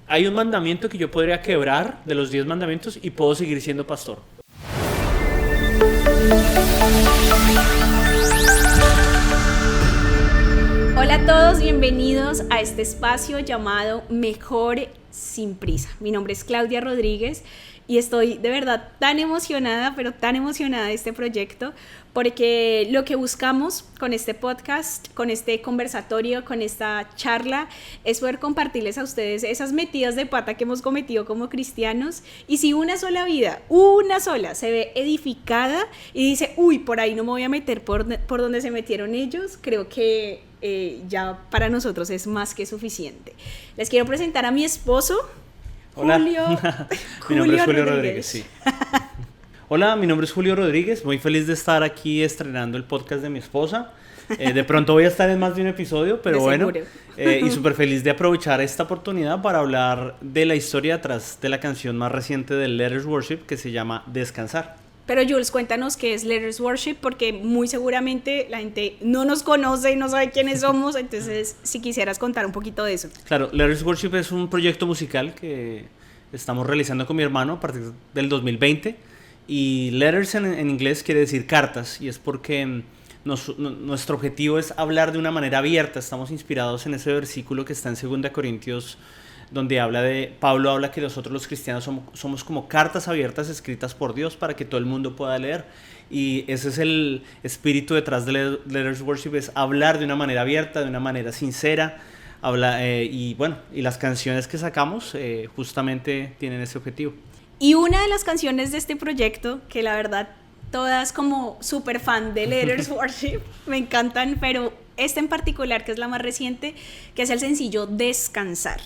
hay un mandamiento que yo podría quebrar de los 10 mandamientos y puedo seguir siendo pastor. Hola a todos, bienvenidos a este espacio llamado Mejor sin prisa. Mi nombre es Claudia Rodríguez y estoy de verdad tan emocionada, pero tan emocionada de este proyecto, porque lo que buscamos con este podcast, con este conversatorio, con esta charla, es poder compartirles a ustedes esas metidas de pata que hemos cometido como cristianos. Y si una sola vida, una sola, se ve edificada y dice, uy, por ahí no me voy a meter por donde se metieron ellos, creo que ya para nosotros es más que suficiente. Les quiero presentar a mi esposo. Hola. Mi nombre es Julio Rodríguez. Rodríguez, sí. Hola, mi nombre es Julio Rodríguez, muy feliz de estar aquí estrenando el podcast de mi esposa. De pronto voy a estar en más de un episodio, pero bueno, y súper feliz de aprovechar esta oportunidad para hablar de la historia atrás de la canción más reciente de Letters Worship, que se llama Descansar. Pero Jules, cuéntanos qué es Letters Worship, porque muy seguramente la gente no nos conoce y no sabe quiénes somos, entonces si quisieras contar un poquito de eso. Claro, Letters Worship es un proyecto musical que estamos realizando con mi hermano a partir del 2020, y Letters en inglés quiere decir cartas, y es porque nuestro objetivo es hablar de una manera abierta. Estamos inspirados en ese versículo que está en 2 Corintios, donde Pablo habla que nosotros los cristianos somos como cartas abiertas escritas por Dios para que todo el mundo pueda leer, y ese es el espíritu detrás de Letters Worship, es hablar de una manera abierta, de una manera sincera, y las canciones que sacamos justamente tienen ese objetivo. Y una de las canciones de este proyecto, que la verdad todas como súper fan de Letters Worship, me encantan, pero esta en particular, que es la más reciente, que es el sencillo Descansar.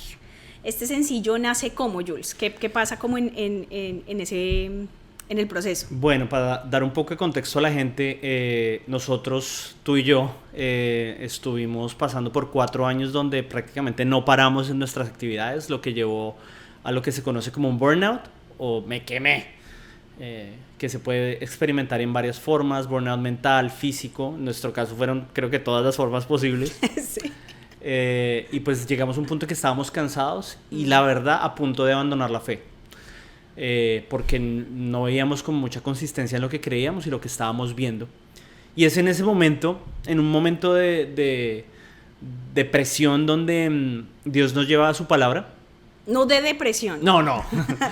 Este sencillo nace como, Jules, ¿qué pasa como en el proceso? Bueno, para dar un poco de contexto a la gente, nosotros, tú y yo, estuvimos pasando por 4 años donde prácticamente no paramos en nuestras actividades, lo que llevó a lo que se conoce como un burnout o me quemé, que se puede experimentar en varias formas: burnout mental, físico. En nuestro caso fueron, creo que, todas las formas posibles. Sí. Y pues llegamos a un punto que estábamos cansados y la verdad a punto de abandonar la fe, porque no veíamos con mucha consistencia en lo que creíamos y lo que estábamos viendo. Y es en ese momento, en un momento de depresión, donde Dios nos lleva a su palabra. No de depresión. No.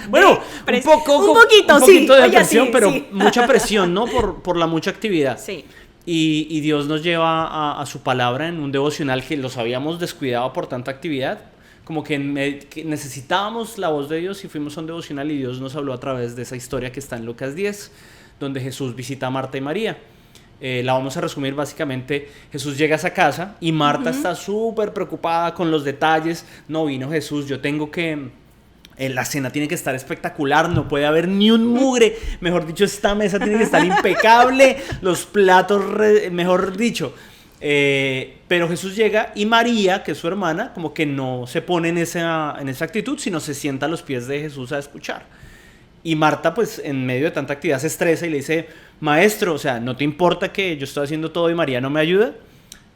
Bueno, un poquito de depresión, sí, pero sí. Mucha presión, ¿no? Por la mucha actividad. Sí. Y Dios nos lleva a su palabra en un devocional que los habíamos descuidado por tanta actividad. Como que necesitábamos la voz de Dios, y fuimos a un devocional y Dios nos habló a través de esa historia que está en Lucas 10, donde Jesús visita a Marta y María. La vamos a resumir básicamente. Jesús llega a esa casa y Marta está súper preocupada con los detalles. No vino Jesús, yo tengo que... la cena tiene que estar espectacular, no puede haber ni un mugre. Mejor dicho, esta mesa tiene que estar impecable, los platos, mejor dicho. Pero Jesús llega y María, que es su hermana, como que no se pone en esa actitud, sino se sienta a los pies de Jesús a escuchar. Y Marta, pues en medio de tanta actividad, se estresa y le dice: maestro, o sea, ¿no te importa que yo estoy haciendo todo y María no me ayuda?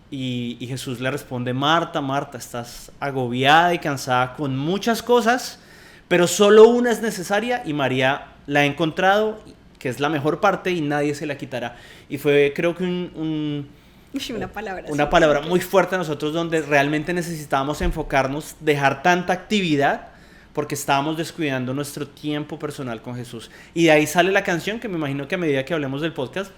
Y Jesús le responde: Marta, estás agobiada y cansada con muchas cosas, pero solo una es necesaria, y María la ha encontrado, que es la mejor parte, y nadie se la quitará. Y fue, creo que una palabra muy fuerte a nosotros, donde realmente necesitábamos enfocarnos, dejar tanta actividad, porque estábamos descuidando nuestro tiempo personal con Jesús. Y de ahí sale la canción, que me imagino que a medida que hablemos del podcast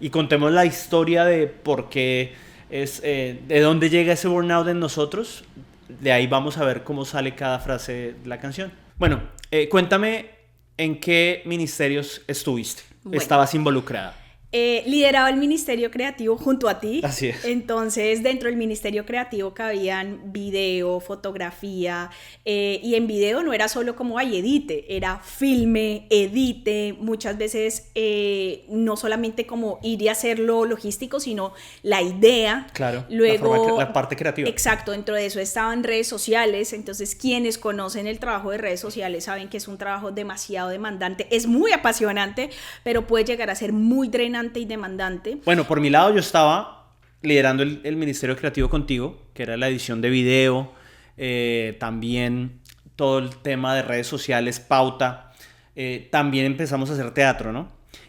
y contemos la historia de por qué de dónde llega ese burnout en nosotros, de ahí vamos a ver cómo sale cada frase de la canción. Bueno, cuéntame, ¿en qué ministerios estuviste? Bueno, ¿estabas involucrada? Lideraba el Ministerio Creativo junto a ti. Así es. Entonces, dentro del Ministerio Creativo cabían video, fotografía, y en video no era solo como edite, era filme, edite, muchas veces no solamente como ir y hacerlo logístico, sino la idea. Claro, luego la parte creativa. Exacto, dentro de eso estaban redes sociales. Entonces, quienes conocen el trabajo de redes sociales saben que es un trabajo demasiado demandante, es muy apasionante, pero puede llegar a ser muy drenante y demandante. Bueno, por mi lado yo estaba liderando el Ministerio Creativo contigo, que era la edición de video, también todo el tema de redes sociales, pauta, también empezamos a hacer teatro, ¿no?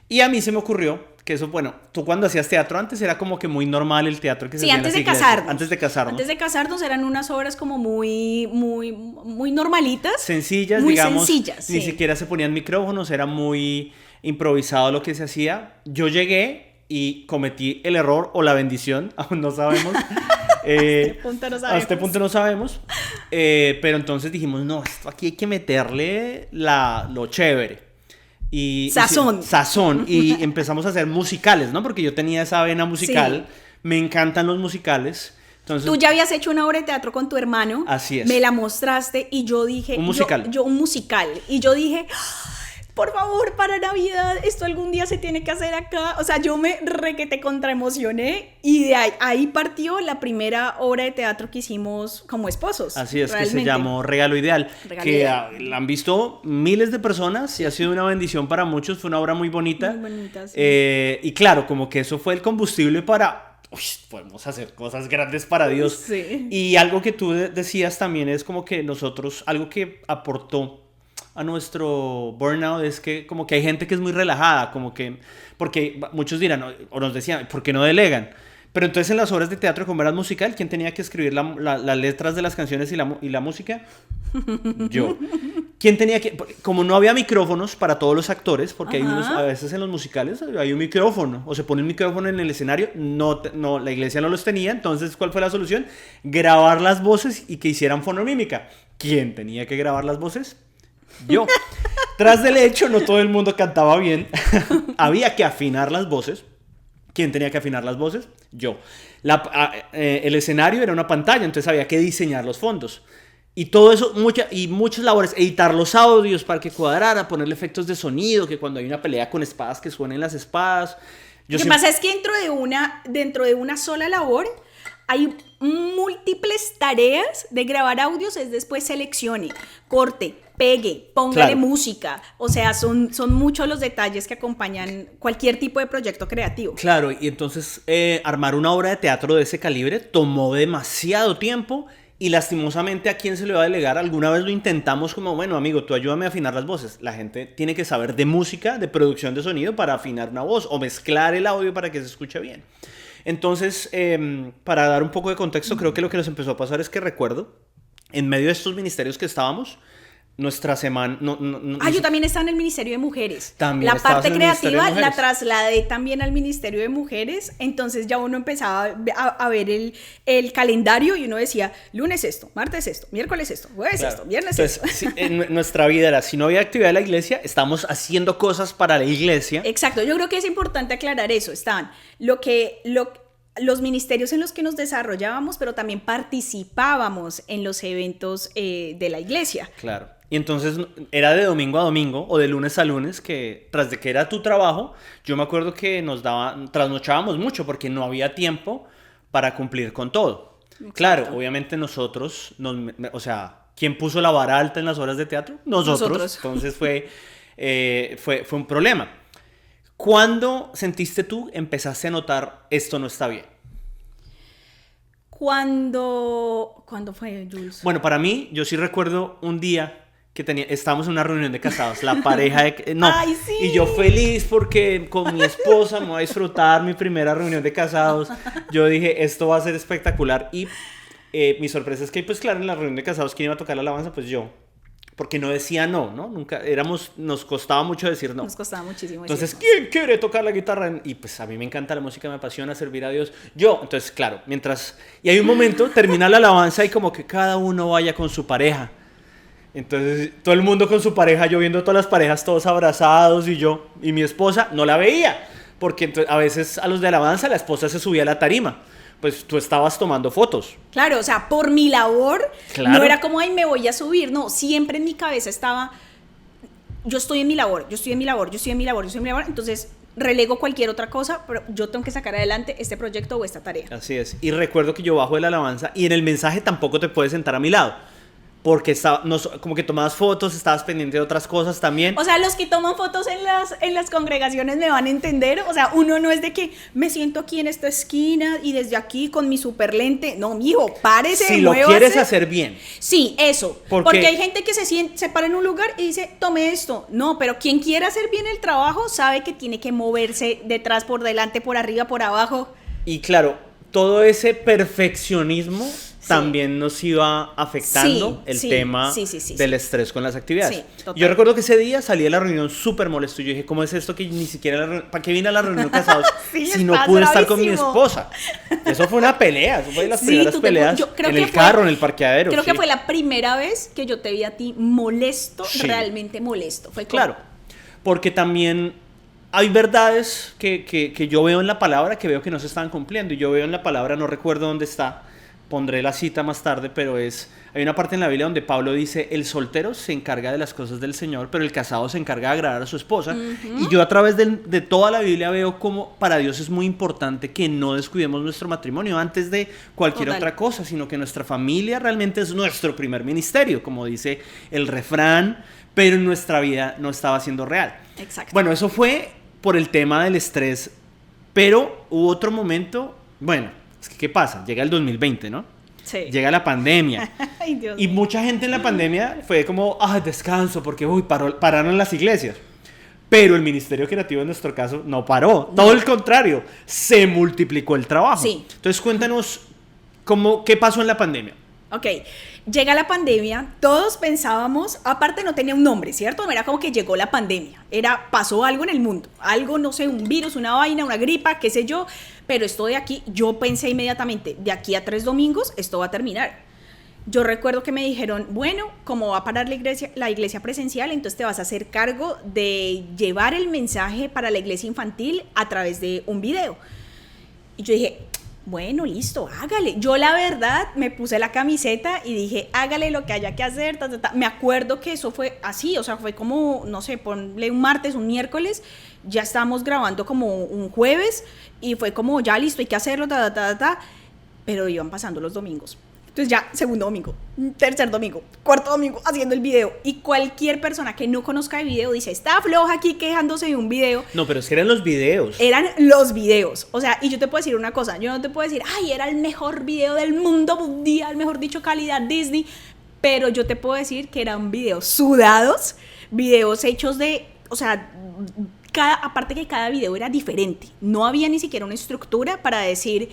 Y a mí se me ocurrió que eso, bueno, tú cuando hacías teatro antes era como que muy normal el teatro que se hacía en las iglesias. Antes de casarnos eran unas obras como muy normalitas. Sencillas, muy digamos. Sencillas, ni sí. siquiera se ponían micrófonos, era muy improvisado lo que se hacía. Yo llegué y cometí el error o la bendición, aún no sabemos. A este punto no sabemos. Pero entonces dijimos, no, esto aquí hay que meterle lo chévere. Sazón. Y empezamos a hacer musicales, ¿no? Porque yo tenía esa vena musical. Sí. Me encantan los musicales. Entonces, tú ya habías hecho una obra de teatro con tu hermano. Así es. Me la mostraste y yo dije... Un musical. Un musical. Y yo dije... Por favor, para Navidad, esto algún día se tiene que hacer acá. O sea, yo me requete contraemocioné y de ahí partió la primera obra de teatro que hicimos como esposos. Así es, realmente. Que se llamó Regalo Ideal. La han visto miles de personas y ha sido una bendición para muchos. Fue una obra muy bonita. Muy bonita, sí. Y claro, como que eso fue el combustible para... Uy, podemos hacer cosas grandes para Dios. Sí. Y algo que tú decías también es como que nosotros, algo que aportó a nuestro burnout es que como que hay gente que es muy relajada, como que, porque muchos dirán, o nos decían, ¿por qué no delegan? Pero entonces en las obras de teatro como era musical, ¿quién tenía que escribir las letras de las canciones y la música? Yo. ¿Quién tenía que...? Como no había micrófonos para todos los actores, porque a veces en los musicales hay un micrófono, o se pone un micrófono en el escenario, no, la iglesia no los tenía, entonces ¿cuál fue la solución? Grabar las voces y que hicieran fonomímica. ¿Quién tenía que grabar las voces? Yo. Tras del hecho, no todo el mundo cantaba bien. Había que afinar las voces. ¿Quién tenía que afinar las voces? Yo. El escenario era una pantalla, entonces había que diseñar los fondos. Y todo eso, muchas labores. Editar los audios para que cuadrara, ponerle efectos de sonido, que cuando hay una pelea con espadas, que suenen las espadas. Lo que pasa es que dentro de una sola labor hay múltiples tareas de grabar audios, es después seleccione, corte, pegue, póngale música. O sea, son muchos los detalles que acompañan cualquier tipo de proyecto creativo. Claro, y entonces armar una obra de teatro de ese calibre tomó demasiado tiempo y lastimosamente ¿a quién se le va a delegar? Alguna vez lo intentamos como, bueno, amigo, tú ayúdame a afinar las voces. La gente tiene que saber de música, de producción de sonido para afinar una voz o mezclar el audio para que se escuche bien. Entonces, para dar un poco de contexto, creo que lo que nos empezó a pasar es que recuerdo, en medio de estos ministerios que estábamos, nuestra semana... yo también estaba en el Ministerio de Mujeres. También la parte creativa la trasladé también al Ministerio de Mujeres, entonces ya uno empezaba a ver el calendario y uno decía, lunes esto, martes esto, miércoles esto, jueves esto, viernes esto. Sí, en nuestra vida era, si no había actividad de la iglesia, estamos haciendo cosas para la iglesia. Exacto, yo creo que es importante aclarar eso, estaban los ministerios en los que nos desarrollábamos, pero también participábamos en los eventos de la iglesia. Claro. Y entonces era de domingo a domingo o de lunes a lunes que tras de que era tu trabajo, yo me acuerdo que trasnochábamos mucho porque no había tiempo para cumplir con todo. Exacto. Claro, obviamente nosotros, o sea, ¿quién puso la vara alta en las horas de teatro? Nosotros. Entonces fue un problema. ¿Cuándo sentiste tú, empezaste a notar esto no está bien? ¿Cuándo fue, Jules? Bueno, para mí, yo sí recuerdo un día que estábamos en una reunión de casados, la pareja de... No, ¡ay, sí! Y yo feliz porque con mi esposa me voy a disfrutar mi primera reunión de casados. Yo dije, esto va a ser espectacular. Y mi sorpresa es que, pues claro, en la reunión de casados, ¿quién iba a tocar la alabanza? Pues yo. Porque no decía no, ¿no? Nos costaba mucho decir no. Nos costaba muchísimo. Entonces, ¿quién quiere tocar la guitarra? Y pues a mí me encanta la música, me apasiona servir a Dios. Yo, entonces, claro, y hay un momento, termina la alabanza y como que cada uno vaya con su pareja. Entonces, todo el mundo con su pareja, yo viendo todas las parejas, todos abrazados y mi esposa no la veía. Porque entonces, a veces a los de alabanza la esposa se subía a la tarima. Pues tú estabas tomando fotos. Claro, o sea, por mi labor, claro. No era como, ay, me voy a subir. No, siempre en mi cabeza estaba, yo estoy en mi labor. Entonces, relego cualquier otra cosa, pero yo tengo que sacar adelante este proyecto o esta tarea. Así es. Y recuerdo que yo bajo de la alabanza y en el mensaje tampoco te puedes sentar a mi lado. porque como que tomabas fotos, estabas pendiente de otras cosas también. O sea, los que toman fotos en las congregaciones me van a entender. O sea, uno no es de que me siento aquí en esta esquina y desde aquí con mi super lente. No, mijo, párese, si lo muévase. quieres hacer bien. Sí, eso. Porque hay gente que se para en un lugar y dice, tome esto. No, pero quien quiera hacer bien el trabajo sabe que tiene que moverse detrás, por delante, por arriba, por abajo. Y claro, todo ese perfeccionismo también nos iba afectando el tema del estrés con las actividades. Sí, yo recuerdo que ese día salí de la reunión súper molesto. Yo dije, ¿cómo es esto que ni siquiera ¿para qué vine a la reunión casados si no pude estar con mi esposa? Eso fue una pelea, eso fue de las primeras peleas en el carro, en el parqueadero. Creo que fue la primera vez que yo te vi a ti molesto, realmente molesto. Fue como... Claro, porque también hay verdades que yo veo en la palabra que veo que no se están cumpliendo. Y yo veo en la palabra, no recuerdo dónde está, pondré la cita más tarde, pero hay una parte en la Biblia donde Pablo dice, el soltero se encarga de las cosas del Señor, pero el casado se encarga de agradar a su esposa. Y yo a través de toda la Biblia veo como para Dios es muy importante que no descuidemos nuestro matrimonio antes de cualquier otra cosa, sino que nuestra familia realmente es nuestro primer ministerio, como dice el refrán, pero en nuestra vida no estaba siendo real. Exacto. Bueno, eso fue por el tema del estrés, pero hubo otro momento, bueno, es que ¿qué pasa? Llega el 2020, ¿no? Sí. Llega la pandemia. Ay, Dios y mucha gente en la pandemia fue como, descanso, porque pararon las iglesias. Pero el ministerio creativo en nuestro caso no paró. No. Todo el contrario, se multiplicó el trabajo. Sí. Entonces cuéntanos qué pasó en la pandemia. Ok, llega la pandemia, todos pensábamos, aparte no tenía un nombre, ¿cierto? No era como que llegó la pandemia, pasó algo en el mundo, algo, no sé, un virus, una vaina, una gripa, qué sé yo, pero esto de aquí, yo pensé inmediatamente, de aquí a 3 domingos, esto va a terminar. Yo recuerdo que me dijeron, bueno, como va a parar la iglesia presencial, entonces te vas a hacer cargo de llevar el mensaje para la iglesia infantil a través de un video. Y yo dije, bueno, listo, hágale. Yo la verdad me puse la camiseta y dije, hágale lo que haya que hacer. Me acuerdo que eso fue así, o sea, fue como, no sé, ponle un martes, un miércoles, ya estábamos grabando como un jueves y fue como, ya listo, hay que hacerlo, pero iban pasando los domingos. Entonces ya, segundo domingo, tercer domingo, cuarto domingo, haciendo el video. Y cualquier persona que no conozca el video dice, está floja aquí quejándose de un video. No, pero es que eran los videos. Eran los videos. O sea, y yo te puedo decir una cosa, yo no te puedo decir, ay, era el mejor video del mundo mundial, mejor dicho, calidad Disney. Pero yo te puedo decir que eran videos sudados, videos hechos de, o sea, aparte que cada video era diferente. No había ni siquiera una estructura para decir,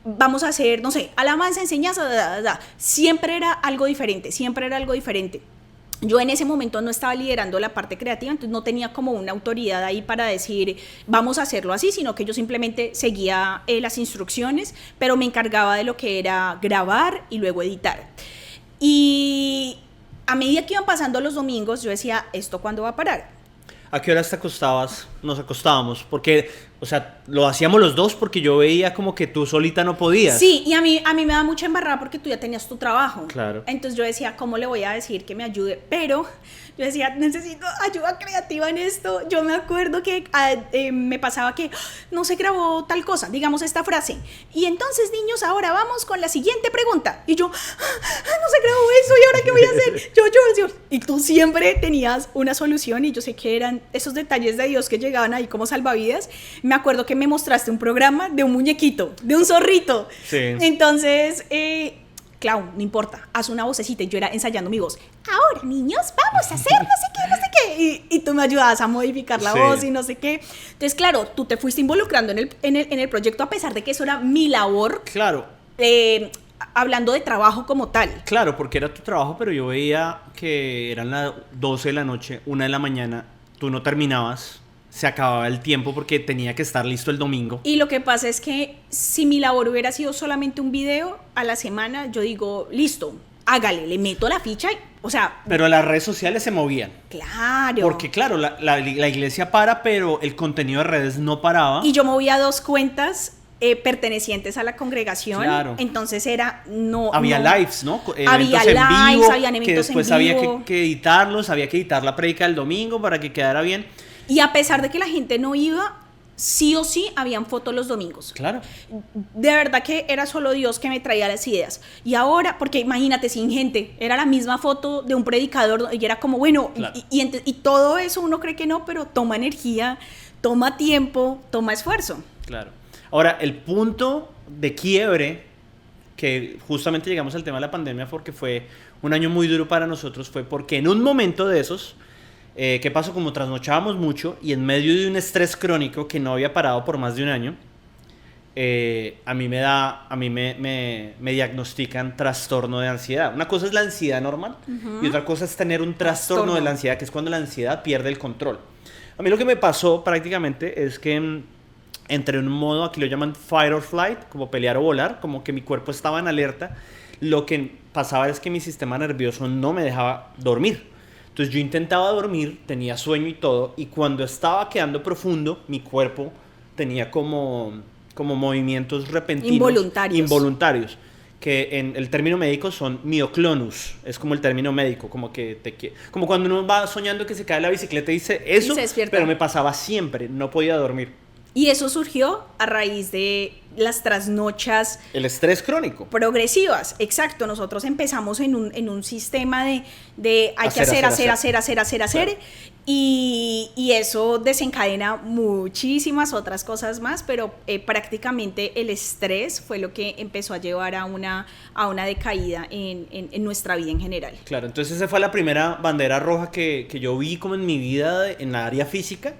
vamos a hacer, no sé, alabanza, enseñanza, siempre era algo diferente, siempre era algo diferente. Yo en ese momento no estaba liderando la parte creativa, entonces no tenía como una autoridad ahí para decir, vamos a hacerlo así, sino que yo simplemente seguía las instrucciones, pero me encargaba de lo que era grabar y luego editar. Y a medida que iban pasando los domingos, yo decía, ¿esto cuándo va a parar? ¿A qué horas te acostabas? Nos acostábamos, porque, o sea, lo hacíamos los dos porque yo veía como que tú solita no podías. Sí, y a mí me da mucha embarrada porque tú ya tenías tu trabajo. Claro. Entonces yo decía, ¿cómo le voy a decir que me ayude? Pero yo decía, necesito ayuda creativa en esto. Yo me acuerdo que me pasaba que no se grabó tal cosa, digamos esta frase. Y entonces, niños, ahora vamos con la siguiente pregunta. Y yo, no se grabó eso, ¿y ahora qué voy a hacer? Yo. Y tú siempre tenías una solución y yo sé que eran esos detalles de Dios que llegaban ahí como salvavidas. Me acuerdo que me mostraste un programa de un muñequito, de un zorrito. Sí. Entonces, Clau, no importa, haz una vocecita. Y yo era ensayando mi voz. Ahora, niños, vamos a hacer no sé qué. Y tú me ayudabas a modificar la voz y no sé qué. Entonces, claro, tú te fuiste involucrando en el proyecto a pesar de que eso era mi labor. Claro. Hablando de trabajo como tal. Claro, porque era tu trabajo, pero yo veía que eran las 12 de la noche, 1 de la mañana, tú no terminabas, se acababa el tiempo porque tenía que estar listo el domingo. Y lo que pasa es que si mi labor hubiera sido solamente un video a la semana, yo digo, listo, hágale, le meto la ficha, o sea... Pero las redes sociales se movían. Claro. Porque claro, la iglesia para, pero el contenido de redes no paraba. Y yo movía 2 cuentas pertenecientes a la congregación. Claro. Entonces había lives, ¿no? Había eventos lives, en vivo, habían eventos que después en vivo. había que editarlos, había que editar la prédica del domingo para que quedara bien. Y a pesar de que la gente no iba, sí o sí habían fotos los domingos. Claro. De verdad que era solo Dios que me traía las ideas. Y ahora, porque imagínate, sin gente, era la misma foto de un predicador y era como, bueno, Claro. y todo eso uno cree que no, pero toma energía, toma tiempo, toma esfuerzo. Claro. Ahora, el punto de quiebre, que justamente llegamos al tema de la pandemia porque fue un año muy duro para nosotros, fue porque en un momento de esos, ¿qué pasó? Como trasnochábamos mucho y en medio de un estrés crónico que no había parado por más de un año, a mí me diagnostican trastorno de ansiedad. Una cosa es la ansiedad normal y otra cosa es tener un trastorno de la ansiedad, que es cuando la ansiedad pierde el control. A mí lo que me pasó prácticamente es que entré en un modo, aquí lo llaman fight or flight, como pelear o volar, como que mi cuerpo estaba en alerta. Lo que pasaba es que mi sistema nervioso no me dejaba dormir. Entonces yo intentaba dormir, tenía sueño y todo, y cuando estaba quedando profundo, mi cuerpo tenía como movimientos repentinos. Involuntarios. Que en el término médico son mioclonus, es como el término médico, como cuando uno va soñando que se cae la bicicleta y dice eso, y se despierta. Pero me pasaba siempre, no podía dormir. Y eso surgió a raíz de las trasnochas. El estrés crónico. Progresivas, exacto. Nosotros empezamos en un sistema de hay que hacer. Y eso desencadena muchísimas otras cosas más, pero prácticamente el estrés fue lo que empezó a llevar a una decaída en nuestra vida en general. Claro, entonces esa fue la primera bandera roja que yo vi como en mi vida en la área física.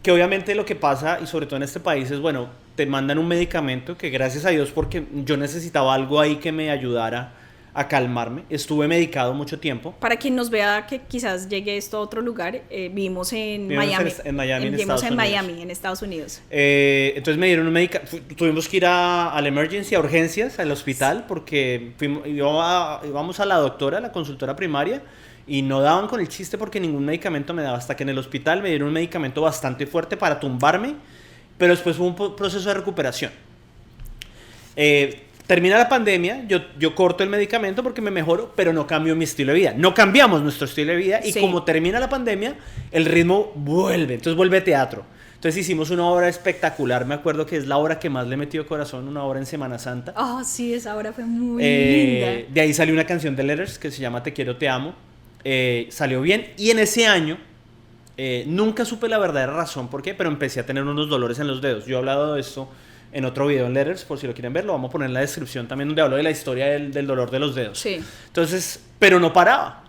Que obviamente lo que pasa, y sobre todo en este país, es, bueno, te mandan un medicamento que gracias a Dios, porque yo necesitaba algo ahí que me ayudara a calmarme. Estuve medicado mucho tiempo. Para quien nos vea que quizás llegue esto a otro lugar, vivimos en Miami. En Miami, en Estados Unidos. Miami, en Estados Unidos. Entonces me dieron un medicamento. Tuvimos que ir a la emergency, a urgencias, al hospital, porque íbamos a la doctora, la consultora primaria, y no daban con el chiste porque ningún medicamento me daba, hasta que en el hospital me dieron un medicamento bastante fuerte para tumbarme, pero después hubo un proceso de recuperación. Termina la pandemia, yo corto el medicamento porque me mejoro, pero no cambio mi estilo de vida. No cambiamos nuestro estilo de vida y sí. Como termina la pandemia, el ritmo vuelve, entonces vuelve teatro. Entonces hicimos una obra espectacular, me acuerdo que es la obra que más le he metido corazón, una obra en Semana Santa. Oh, sí, esa obra fue muy linda. De ahí salió una canción de Letters que se llama Te quiero, te amo. Salió bien y en ese año nunca supe la verdadera razón por qué, pero empecé a tener unos dolores en los dedos. Yo he hablado de esto en otro video en Letters, por si lo quieren ver, lo vamos a poner en la descripción también, donde hablo de la historia del dolor de los dedos. Sí. Entonces, pero no paraba.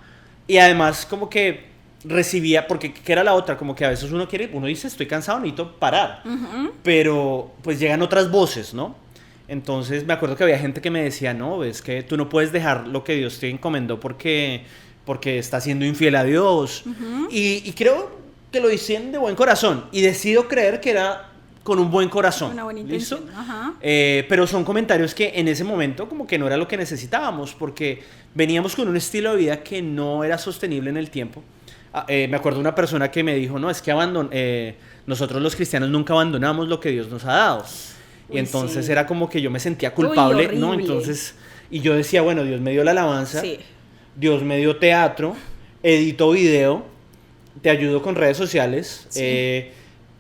Y además como que recibía, porque ¿qué era la otra? Como que a veces uno dice, estoy cansado, necesito parar. Pero pues llegan otras voces, ¿no? Entonces me acuerdo que había gente que me decía, no, es que tú no puedes dejar lo que Dios te encomendó porque está siendo infiel a Dios. Y creo que lo dicen de buen corazón. Y decido creer que era con un buen corazón. Una buena intención. ¿Listo? Ajá. Pero son comentarios que en ese momento como que no era lo que necesitábamos, porque veníamos con un estilo de vida que no era sostenible en el tiempo. Me acuerdo de una persona que me dijo, no, es que nosotros los cristianos nunca abandonamos lo que Dios nos ha dado. Y entonces sí. Era como que yo me sentía culpable, ¿no? Entonces, y yo decía, bueno, Dios me dio la alabanza. Sí. Dios me dio teatro, edito video, te ayudo con redes sociales. Sí.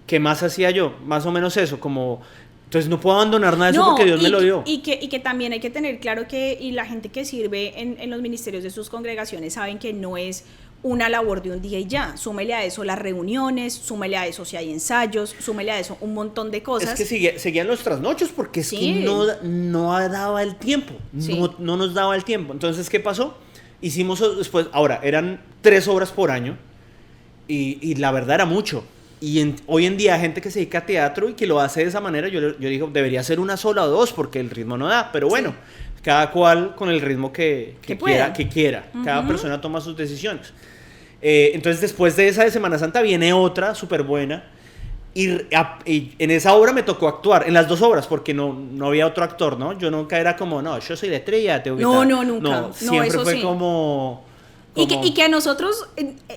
¿Qué más hacía yo? Más o menos eso, como... Entonces no puedo abandonar nada de eso porque Dios me lo dio. Y que también hay que tener claro que y la gente que sirve en los ministerios de sus congregaciones saben que no es una labor de un día y ya. Súmele a eso las reuniones, súmele a eso si hay ensayos, súmele a eso un montón de cosas. Es que seguían los trasnochos porque es que no daba el tiempo. Sí. No nos daba el tiempo. Entonces, ¿qué pasó? Hicimos después, ahora, eran 3 obras por año y la verdad era mucho. Y hoy en día hay gente que se dedica a teatro y que lo hace de esa manera. Yo digo, debería ser una sola o 2 porque el ritmo no da. Pero bueno, sí. Cada cual con el ritmo que quiera. Cada persona toma sus decisiones. Entonces después de esa de Semana Santa viene otra súper buena. Y en esa obra me tocó actuar, en las 2 obras, porque no había otro actor, ¿no? Yo nunca era como, no, yo soy de estrella, te voy a No, nunca. No, siempre eso fue sí. como... Y que a nosotros,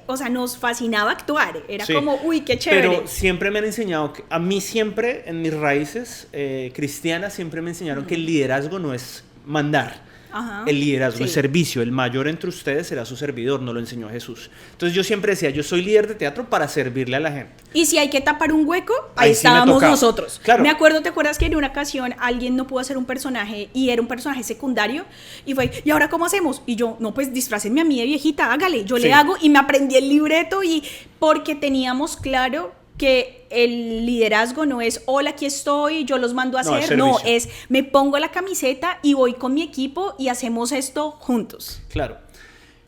o sea, nos fascinaba actuar. Era sí, como, uy, qué chévere. Pero siempre me han enseñado, a mí siempre, en mis raíces cristianas, siempre me enseñaron que el liderazgo no es mandar. Ajá. El liderazgo es Sí. servicio, el mayor entre ustedes será su servidor, nos lo enseñó Jesús. Entonces yo siempre decía, yo soy líder de teatro para servirle a la gente. Y si hay que tapar un hueco, Ahí ahí sí me estábamos tocaba. nosotros. Claro. Me acuerdo, ¿te acuerdas que en una ocasión alguien no pudo hacer un personaje y era un personaje secundario? Y fue, ¿y ahora cómo hacemos? Y yo, no, pues disfrácenme a mí de viejita, hágale, yo Sí. le hago y me aprendí el libreto y porque teníamos claro que el liderazgo no es, hola, aquí estoy, yo los mando a No, es hacer, no, servicio. es, me pongo la camiseta y voy con mi equipo y hacemos esto juntos. Claro.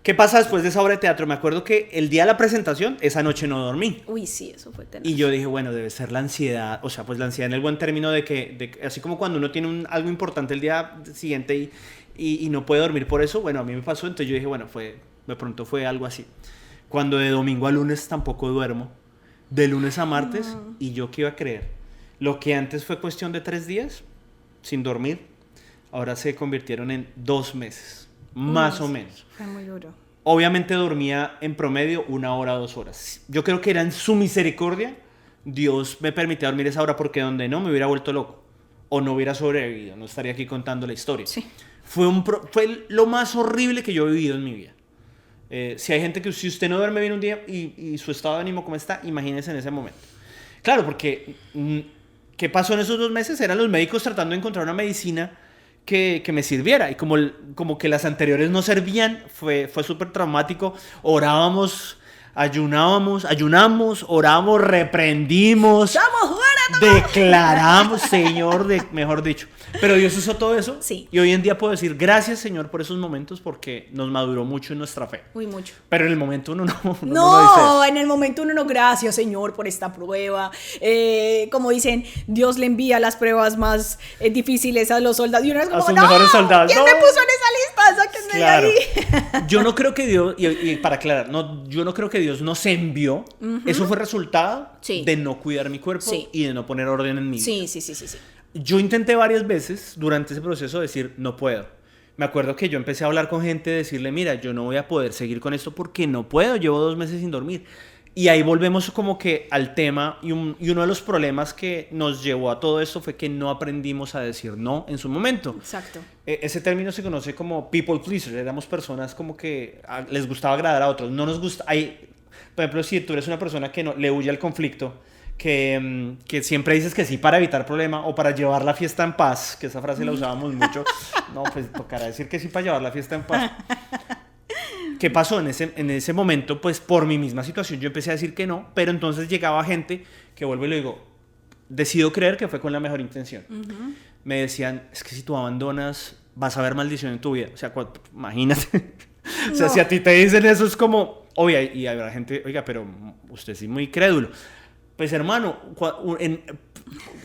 ¿Qué pasa después de esa obra de teatro? Me acuerdo que el día de la presentación, esa noche no dormí. Uy, sí, eso fue tenaz. Y yo dije, bueno, debe ser la ansiedad, o sea, pues la ansiedad en el buen término de que así como cuando uno tiene algo importante el día siguiente y no puede dormir por eso, bueno, a mí me pasó, entonces yo dije, bueno, de pronto fue algo así. Cuando de domingo a lunes tampoco duermo, de lunes a martes, y yo qué iba a creer. Lo que antes fue cuestión de 3 días, sin dormir, ahora se convirtieron en 2 meses, más o menos. Fue muy duro. Obviamente dormía en promedio 1 hora, 2 horas. Yo creo que era en su misericordia, Dios me permitía dormir esa hora porque donde no me hubiera vuelto loco o no hubiera sobrevivido, no estaría aquí contando la historia. Sí. Fue lo más horrible que yo he vivido en mi vida. Si hay gente que si usted no duerme bien un día y su estado de ánimo como está, imagínese en ese momento. Claro, porque ¿qué pasó en esos 2 meses? Eran los médicos tratando de encontrar una medicina que me sirviera y como que las anteriores no servían, fue súper traumático. Orábamos, ayunamos, oramos, reprendimos, ¡Estamos fuera! declaramos, Señor, mejor dicho. Pero Dios usó todo eso. Sí. Y hoy en día puedo decir gracias, Señor, por esos momentos porque nos maduró mucho en nuestra fe. Uy, mucho. Pero en el momento uno no dice No, eso. en el momento uno no, gracias Señor por esta prueba. Como dicen, Dios le envía las pruebas más difíciles a los soldados. Y uno es como, A sus no, mejores soldados. ¿quién No. me puso en esa lista? Sáquenme Claro. de ahí. Yo no creo que Dios, y para aclarar, no, yo no creo que Dios nos envió. Eso fue resultado Sí. de no cuidar mi cuerpo Sí. y de no poner orden en mi vida. Sí. Yo intenté varias veces durante ese proceso decir, no puedo. Me acuerdo que yo empecé a hablar con gente, decirle, mira, yo no voy a poder seguir con esto porque no puedo, llevo 2 meses sin dormir. Y ahí volvemos como que al tema y uno de los problemas que nos llevó a todo esto fue que no aprendimos a decir no en su momento. Exacto. Ese término se conoce como people pleaser. Éramos personas como que les gustaba agradar a otros. No nos gusta. Por ejemplo, si tú eres una persona que no, le huye al conflicto, que siempre dices que sí para evitar problema o para llevar la fiesta en paz, que esa frase la usábamos mucho. No, pues tocará decir que sí para llevar la fiesta en paz. ¿Qué pasó en ese momento? Pues por mi misma situación yo empecé a decir que no, pero entonces llegaba gente que vuelvo y le digo, decido creer que fue con la mejor intención. Me decían, es que si tú abandonas, vas a ver maldición en tu vida. O sea, imagínate. O sea, No. si a ti te dicen eso es como, oiga, y habrá gente, oiga, pero usted sí muy crédulo. Pues hermano,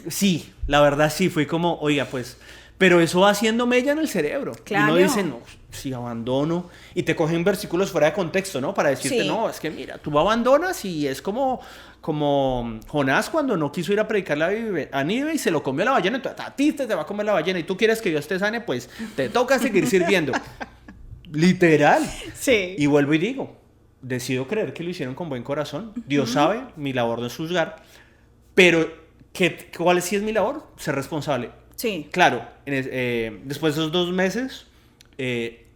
sí, la verdad sí, fue como, oiga, pues, pero eso va haciendo mella en el cerebro. Claro. Y uno dice, no, si abandono, y te cogen versículos fuera de contexto, ¿no? Para decirte, Sí. no, es que mira, tú abandonas y es como Jonás cuando no quiso ir a predicar a Nínive y se lo comió la ballena, entonces a ti te va a comer la ballena y tú quieres que Dios te sane, pues te toca seguir sirviendo. Literal. Sí. Y vuelvo y digo, decido creer que lo hicieron con buen corazón. Dios sabe, mi labor no es juzgar, pero ¿cuál sí es mi labor? Ser responsable. Sí. Claro, después de esos 2 meses,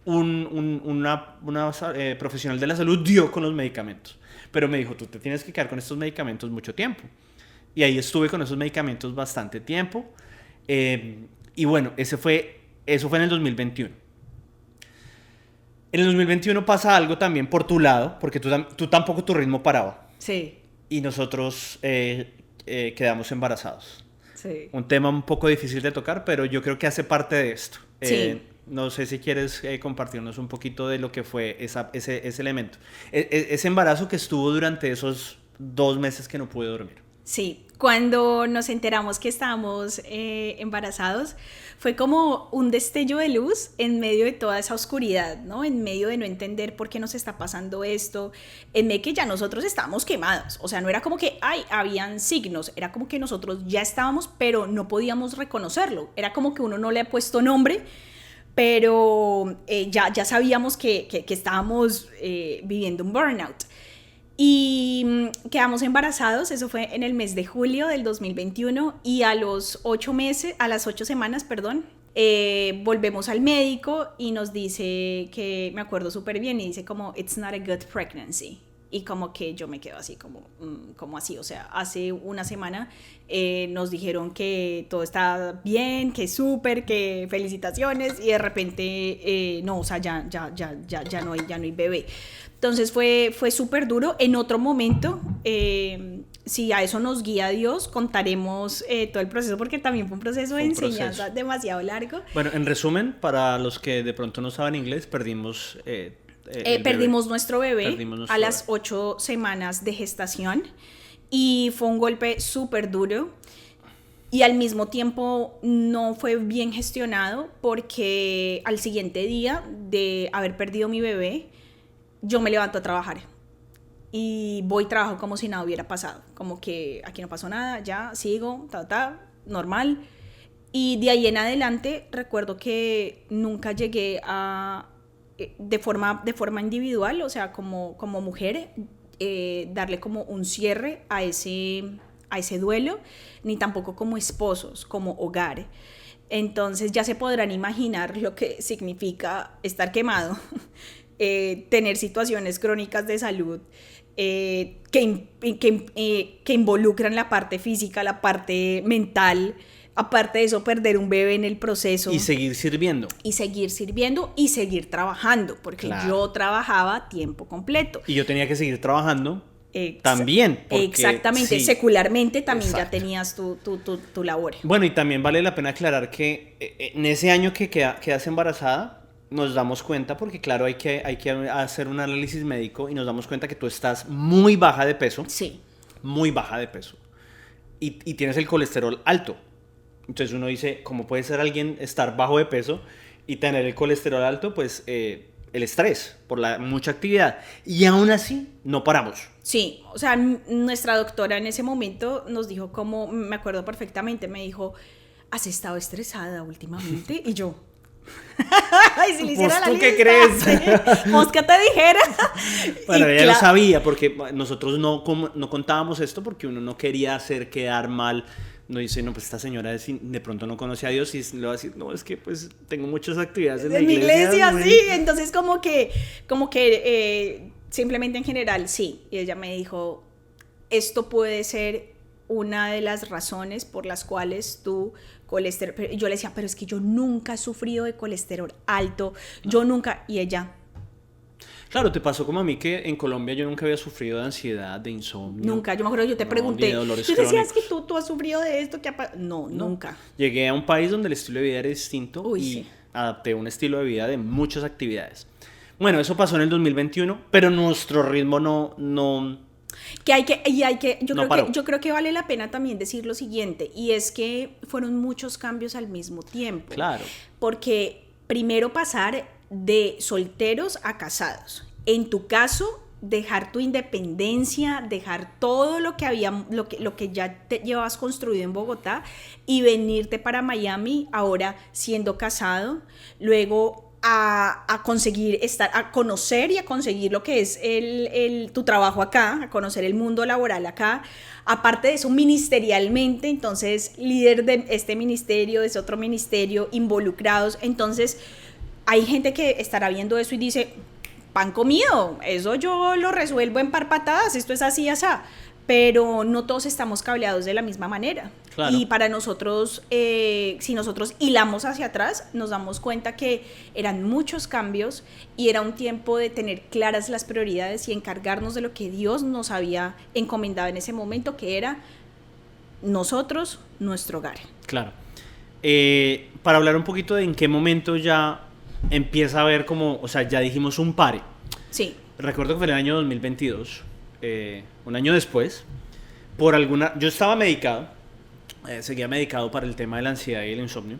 una profesional de la salud dio con los medicamentos, pero me dijo, tú te tienes que quedar con estos medicamentos mucho tiempo. Y ahí estuve con esos medicamentos bastante tiempo. Y bueno, eso fue en el 2021. En el 2021 pasa algo también por tu lado, porque tú tampoco tu ritmo paraba. Sí. Y nosotros quedamos embarazados. Sí. Un tema un poco difícil de tocar, pero yo creo que hace parte de esto. Sí. No sé si quieres compartirnos un poquito de lo que fue ese elemento. Ese embarazo que estuvo durante esos 2 meses que no pude dormir. Sí, cuando nos enteramos que estábamos embarazados, fue como un destello de luz en medio de toda esa oscuridad, ¿no? En medio de no entender por qué nos está pasando esto, en medio que ya nosotros estábamos quemados. O sea, no era como que, habían signos, era como que nosotros ya estábamos, pero no podíamos reconocerlo. Era como que uno no le ha puesto nombre, pero ya sabíamos que estábamos viviendo un burnout. Y quedamos embarazados, eso fue en el mes de julio del 2021 y a las 8 semanas, Volvemos al médico y nos dice que, me acuerdo súper bien, y dice como, it's not a good pregnancy. Y como que yo me quedo así, como así, o sea, hace una semana nos dijeron que todo está bien, que súper, que felicitaciones, y de repente, no, o sea, ya no hay bebé. Entonces fue súper duro. En otro momento, si a eso nos guía Dios, contaremos todo el proceso, porque también fue un proceso de enseñanza demasiado largo. Bueno, en resumen, para los que de pronto no saben inglés, perdimos nuestro bebé a las 8 semanas de gestación, y fue un golpe súper duro, y al mismo tiempo no fue bien gestionado, porque al siguiente día de haber perdido mi bebé, yo me levanto a trabajar y voy y trabajo como si nada hubiera pasado, como que aquí no pasó nada, ya sigo, normal. Y de ahí en adelante recuerdo que nunca llegué a, de forma individual, o sea, como mujer, darle como un cierre a ese duelo, ni tampoco como esposos, como hogar. Entonces ya se podrán imaginar lo que significa estar quemado, tener situaciones crónicas de salud que involucran la parte física, la parte mental. Aparte de eso, perder un bebé en el proceso. Y seguir sirviendo. Y seguir trabajando, porque claro, yo trabajaba tiempo completo. Y yo tenía que seguir trabajando también. Porque, exactamente, sí, secularmente también. Exacto. Ya tenías tu labor. Bueno, y también vale la pena aclarar que en ese año que quedas embarazada, nos damos cuenta, porque claro, hay que hacer un análisis médico, y nos damos cuenta que tú estás muy baja de peso. Sí. Muy baja de peso. Y tienes el colesterol alto. Entonces uno dice, ¿cómo puede ser alguien estar bajo de peso y tener el colesterol alto? Pues el estrés por la mucha actividad. Y aún así, no paramos. Sí, o sea, nuestra doctora en ese momento nos dijo, como, me acuerdo perfectamente, me dijo, ¿has estado estresada últimamente? Y yo... Ay, si le hiciera la lista, ¿qué crees? Sí, mosca te dijera. Bueno, ella lo sabía, porque nosotros no contábamos esto, porque uno no quería hacer quedar mal. No dice, no, pues esta señora de pronto no conoce a Dios, y le va a decir, no, es que pues tengo muchas actividades en la iglesia. Sí, entonces como que simplemente en general, sí. Y ella me dijo, esto puede ser una de las razones por las cuales tu colesterol... Yo le decía, pero es que yo nunca he sufrido de colesterol alto, yo nunca... Y ella... Claro, te pasó como a mí, que en Colombia yo nunca había sufrido de ansiedad, de insomnio. Nunca, yo me acuerdo, yo te pregunté, ¿tú decías que tú has sufrido de esto? No, nunca. Llegué a un país donde el estilo de vida era distinto. Uy, y sí, adapté un estilo de vida de muchas actividades. Bueno, eso pasó en el 2021, pero nuestro ritmo no yo creo que vale la pena también decir lo siguiente, y es que fueron muchos cambios al mismo tiempo. Claro. Porque primero pasar de solteros a casados. En tu caso, dejar tu independencia, dejar todo lo que ya te llevabas construido en Bogotá, y venirte para Miami, ahora siendo casado, luego a conseguir a conocer y a conseguir lo que es tu trabajo acá, a conocer el mundo laboral acá. Aparte de eso, ministerialmente, entonces líder de este ministerio, de ese otro ministerio, involucrados. Entonces hay gente que estará viendo eso y dice, pan comido, eso yo lo resuelvo en par patadas, esto es así, asá. Pero no todos estamos cableados de la misma manera. Claro. Y para nosotros, si nosotros hilamos hacia atrás, nos damos cuenta que eran muchos cambios, y era un tiempo de tener claras las prioridades y encargarnos de lo que Dios nos había encomendado en ese momento, que era nosotros, nuestro hogar. Claro. Para hablar un poquito de en qué momento ya empieza a haber como, o sea, ya dijimos un pare. Sí. Recuerdo que fue en el año 2022, un año después, yo estaba medicado, seguía medicado para el tema de la ansiedad y el insomnio.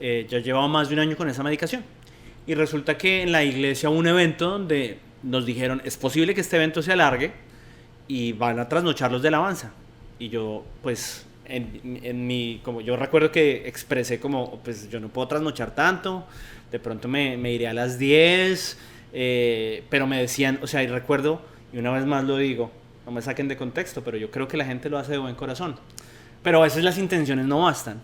Ya llevaba más de un año con esa medicación, y resulta que en la iglesia hubo un evento donde nos dijeron, es posible que este evento se alargue y van a trasnocharlos de alabanza. Y yo, pues, como yo recuerdo que expresé como, pues yo no puedo trasnochar tanto, de pronto me iré a las 10, pero me decían, o sea, y recuerdo, y una vez más lo digo, no me saquen de contexto, pero yo creo que la gente lo hace de buen corazón. Pero a veces las intenciones no bastan.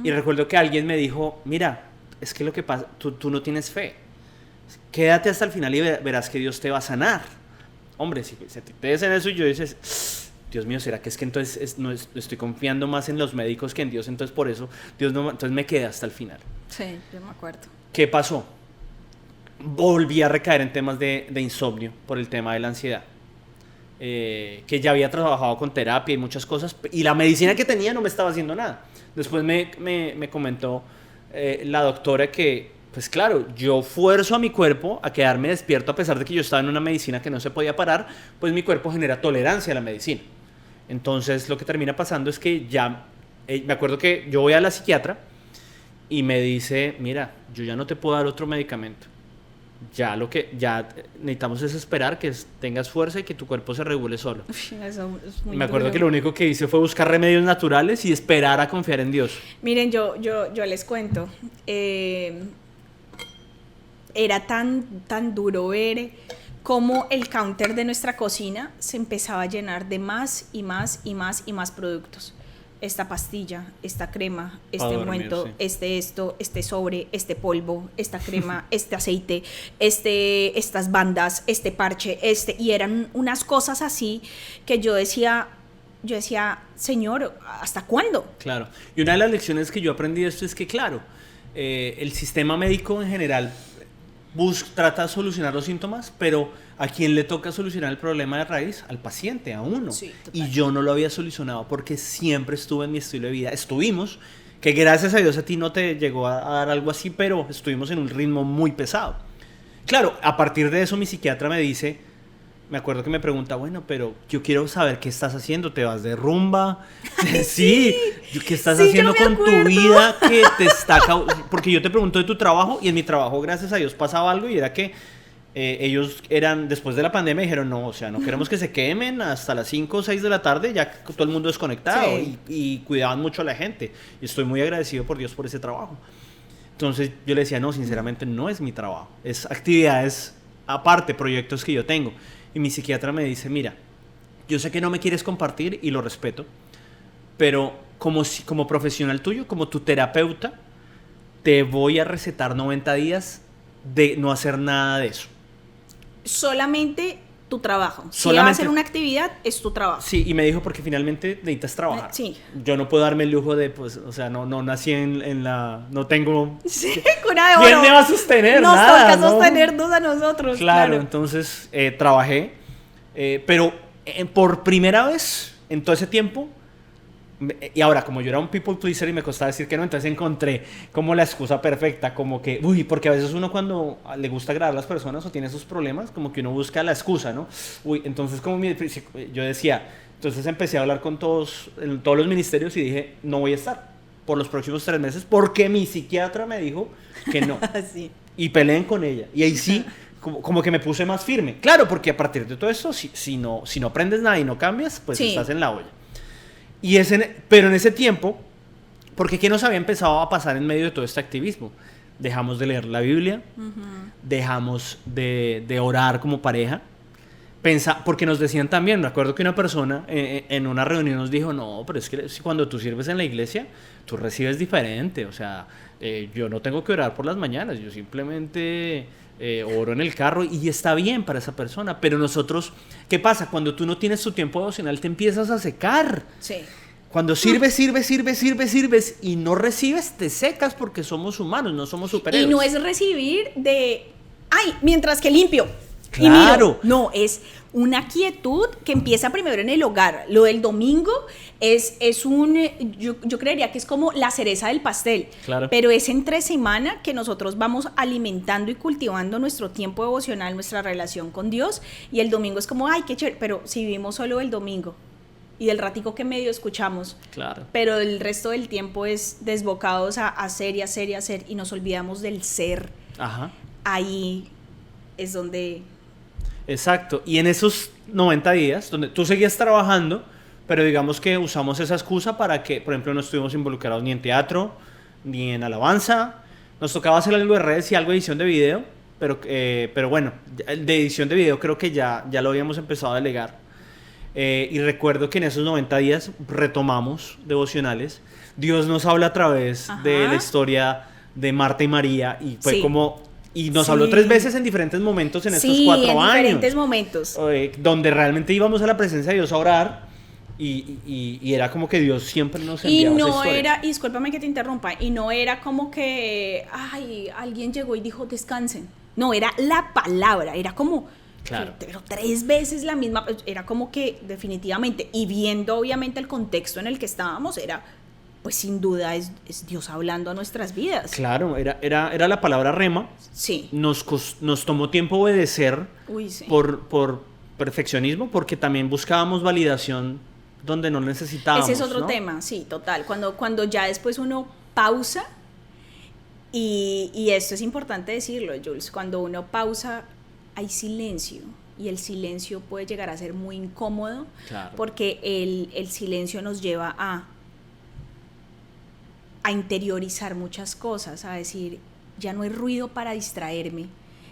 Y recuerdo que alguien me dijo, mira, es que lo que pasa, tú no tienes fe. Quédate hasta el final y verás que Dios te va a sanar. Hombre, si te dicen eso y yo dices, Dios mío, ¿será que es que entonces estoy confiando más en los médicos que en Dios? Entonces por eso Dios no, entonces me quedé hasta el final. Sí, yo me acuerdo. ¿Qué pasó? Volví a recaer en temas de insomnio por el tema de la ansiedad. Que ya había trabajado con terapia y muchas cosas, y la medicina que tenía no me estaba haciendo nada. Después me comentó la doctora que, pues claro, yo fuerzo a mi cuerpo a quedarme despierto a pesar de que yo estaba en una medicina que no se podía parar, pues mi cuerpo genera tolerancia a la medicina. Entonces lo que termina pasando es que ya, me acuerdo que yo voy a la psiquiatra y me dice, mira, yo ya no te puedo dar otro medicamento. Ya lo que ya necesitamos es esperar que tengas fuerza y que tu cuerpo se regule solo. Eso es muy Me acuerdo duro. que lo único que hice fue buscar remedios naturales y esperar a confiar en Dios. Miren, yo les cuento. Era tan duro ver cómo el counter de nuestra cocina se empezaba a llenar de más y más y más y más productos. Esta pastilla, esta crema, este ungüento, sí. este sobre, este polvo, esta crema, este aceite, estas bandas, este parche, y eran unas cosas así que yo decía, Señor, ¿hasta cuándo? Claro. Y una de las lecciones que yo aprendí de esto es que, claro, el sistema médico en general trata de solucionar los síntomas, pero ¿a quién le toca solucionar el problema de raíz? Al paciente, a uno. Sí, y yo no lo había solucionado porque siempre estuve en mi estilo de vida. Estuvimos, que gracias a Dios a ti no te llegó a dar algo así, pero estuvimos en un ritmo muy pesado. Claro, a partir de eso mi psiquiatra me dice, me acuerdo que me pregunta, bueno, pero yo quiero saber qué estás haciendo, ¿te vas de rumba? Sí, ¿qué estás haciendo con tu vida que te está porque yo te pregunto de tu trabajo y en mi trabajo, gracias a Dios, pasaba algo y era que ellos eran, después de la pandemia, dijeron, no, o sea, no queremos que se quemen hasta las 5 o 6 de la tarde, ya que todo el mundo desconectado, sí. y cuidaban mucho a la gente. Y estoy muy agradecido por Dios por ese trabajo. Entonces yo le decía, no, sinceramente no es mi trabajo, es actividades aparte, proyectos que yo tengo. Y mi psiquiatra me dice, mira, yo sé que no me quieres compartir y lo respeto, pero como profesional tuyo, como tu terapeuta, te voy a recetar 90 días de no hacer nada de eso. Solamente tu trabajo. Si Solamente, vas a hacer una actividad, es tu trabajo. Sí, y me dijo, porque finalmente necesitas trabajar. Sí. Yo no puedo darme el lujo de, pues, o sea, no nací en la... No tengo... Sí, cuna de oro. ¿Quién me va a sostener? Nos Nada, toca ¿no? sostenernos a nosotros. Claro, entonces trabajé, pero por primera vez en todo ese tiempo, y ahora como yo era un people pleaser y me costaba decir que no, entonces encontré como la excusa perfecta, como que, porque a veces uno cuando le gusta agradar a las personas o tiene sus problemas, como que uno busca la excusa, ¿no? Entonces yo decía, entonces empecé a hablar con en todos los ministerios y dije, no voy a estar por los próximos 3 meses porque mi psiquiatra me dijo que no. Sí. Y peleen con ella. Y ahí sí, como que me puse más firme. Claro, porque a partir de todo esto, si no aprendes nada y no cambias, pues sí. estás en la olla. Pero en ese tiempo, porque ¿qué nos había empezado a pasar en medio de todo este activismo? Dejamos de leer la Biblia, dejamos de orar como pareja, porque nos decían también, recuerdo que una persona en una reunión nos dijo, no, pero es que cuando tú sirves en la iglesia, tú recibes diferente, o sea, yo no tengo que orar por las mañanas, yo simplemente oro en el carro y está bien para esa persona, pero nosotros, ¿qué pasa? Cuando tú no tienes tu tiempo devocional te empiezas a secar. Sí. Cuando sirves y no recibes, te secas porque somos humanos, no somos superhéroes. Y no es recibir mientras que limpio. Claro. No, es una quietud que empieza primero en el hogar. Lo del domingo yo creería que es como la cereza del pastel. Claro. Pero es entre semana que nosotros vamos alimentando y cultivando nuestro tiempo devocional, nuestra relación con Dios. Y el domingo es como, qué chévere. Pero si vivimos solo el domingo y del ratico que medio escuchamos. Claro. Pero el resto del tiempo es desbocados a hacer y hacer y hacer. Y nos olvidamos del ser. Ajá. Ahí es donde... Exacto, y en esos 90 días, donde tú seguías trabajando, pero digamos que usamos esa excusa para que, por ejemplo, no estuvimos involucrados ni en teatro, ni en alabanza, nos tocaba hacer algo de redes y algo de edición de video, pero bueno, de edición de video creo que ya lo habíamos empezado a delegar. Y recuerdo que en esos 90 días retomamos devocionales. Dios nos habla a través de la historia de Marta y María y fue como... Y nos habló 3 veces en diferentes momentos en estos 4 años. Sí, en diferentes momentos. Donde realmente íbamos a la presencia de Dios a orar y era como que Dios siempre nos enviaba esa historia. Y no era, y discúlpame que te interrumpa, y no era como que, alguien llegó y dijo descansen. No, era la palabra, era como... Claro. Pero 3 veces la misma, era como que definitivamente, y viendo obviamente el contexto en el que estábamos, era... pues sin duda es Dios hablando a nuestras vidas. Claro, era la palabra rema. Sí. Nos tomó tiempo obedecer Sí. por perfeccionismo, porque también buscábamos validación donde no necesitábamos. Ese es otro ¿no? tema, sí, total. Cuando ya después uno pausa, y esto es importante decirlo, Jules, cuando uno pausa hay silencio. Y el silencio puede llegar a ser muy incómodo, claro. Porque el silencio nos lleva a interiorizar muchas cosas, a decir, ya no hay ruido para distraerme,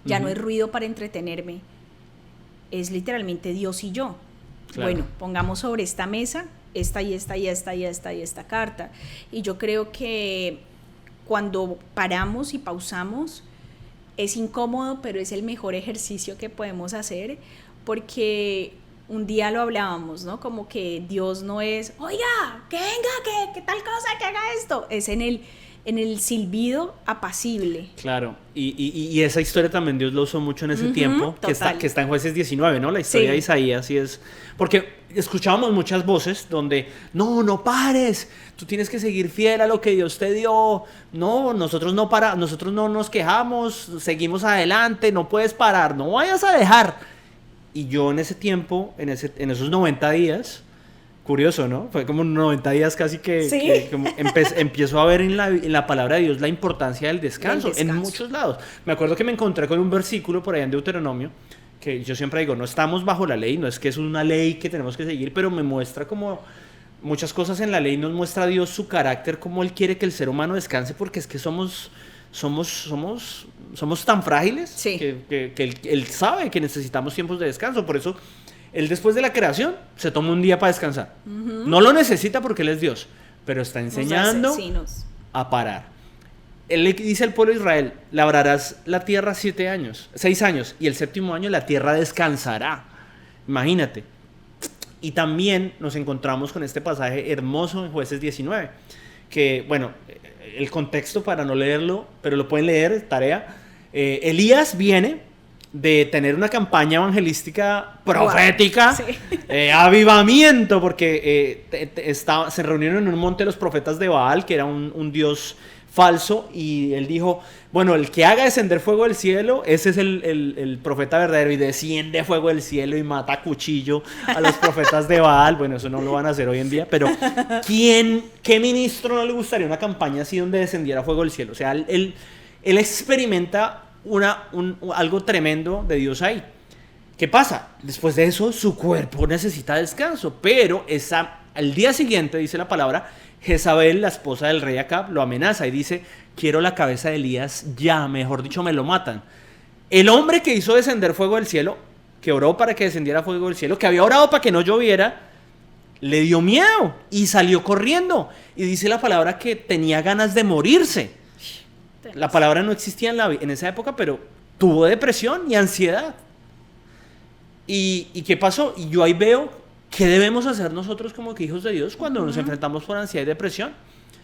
ya no hay ruido para entretenerme, es literalmente Dios y yo. Claro. Bueno, pongamos sobre esta mesa esta y esta y esta y esta y esta carta. Y yo creo que cuando paramos y pausamos, es incómodo, pero es el mejor ejercicio que podemos hacer, porque un día lo hablábamos, ¿no? Como que Dios no es, oiga, que venga, que tal cosa, que haga esto. Es en el silbido apacible. Claro, y esa historia también Dios lo usó mucho en ese tiempo, que está en Jueces 19, ¿no? La historia de Isaías, y es... Porque escuchábamos muchas voces donde, no pares, tú tienes que seguir fiel a lo que Dios te dio, no, nosotros no nos quejamos, seguimos adelante, no puedes parar, no vayas a dejar. Y yo en ese tiempo, en esos 90 días, curioso, ¿no? Fue como 90 días casi que como empiezo a ver en la palabra de Dios la importancia del descanso, en muchos lados. Me acuerdo que me encontré con un versículo por allá en Deuteronomio, que yo siempre digo, no estamos bajo la ley, no es que es una ley que tenemos que seguir, pero me muestra como muchas cosas en la ley, nos muestra a Dios su carácter, cómo Él quiere que el ser humano descanse, porque es que somos tan frágiles que él sabe que necesitamos tiempos de descanso. Por eso Él, después de la creación, se toma un día para descansar. No lo necesita porque Él es Dios, pero está enseñando a parar. Él le dice al pueblo de Israel, labrarás la tierra 6 años, y el 7º año la tierra descansará. Imagínate. Y también nos encontramos con este pasaje hermoso en Jueces 19, que, bueno, el contexto para no leerlo, pero lo pueden leer, tarea. Elías viene de tener una campaña evangelística profética, avivamiento, porque se reunieron en un monte los profetas de Baal, que era un dios falso, y él dijo, bueno, el que haga descender fuego del cielo, ese es el profeta verdadero, y desciende fuego del cielo y mata a cuchillo a los profetas de Baal. Bueno, eso no lo van a hacer hoy en día, pero ¿qué ministro no le gustaría una campaña así donde descendiera fuego del cielo? O sea, él experimenta algo tremendo de Dios ahí. ¿Qué pasa? Después de eso, su cuerpo necesita descanso, pero al día siguiente, dice la palabra, Jezabel, la esposa del rey Acab, lo amenaza y dice, quiero la cabeza de Elías ya, mejor dicho, me lo matan. El hombre que hizo descender fuego del cielo, que oró para que descendiera fuego del cielo, que había orado para que no lloviera, le dio miedo y salió corriendo. Y dice la palabra que tenía ganas de morirse. La palabra no existía en esa época, pero tuvo depresión y ansiedad. ¿Y qué pasó? Y yo ahí veo qué debemos hacer nosotros como que hijos de Dios cuando nos enfrentamos por ansiedad y depresión.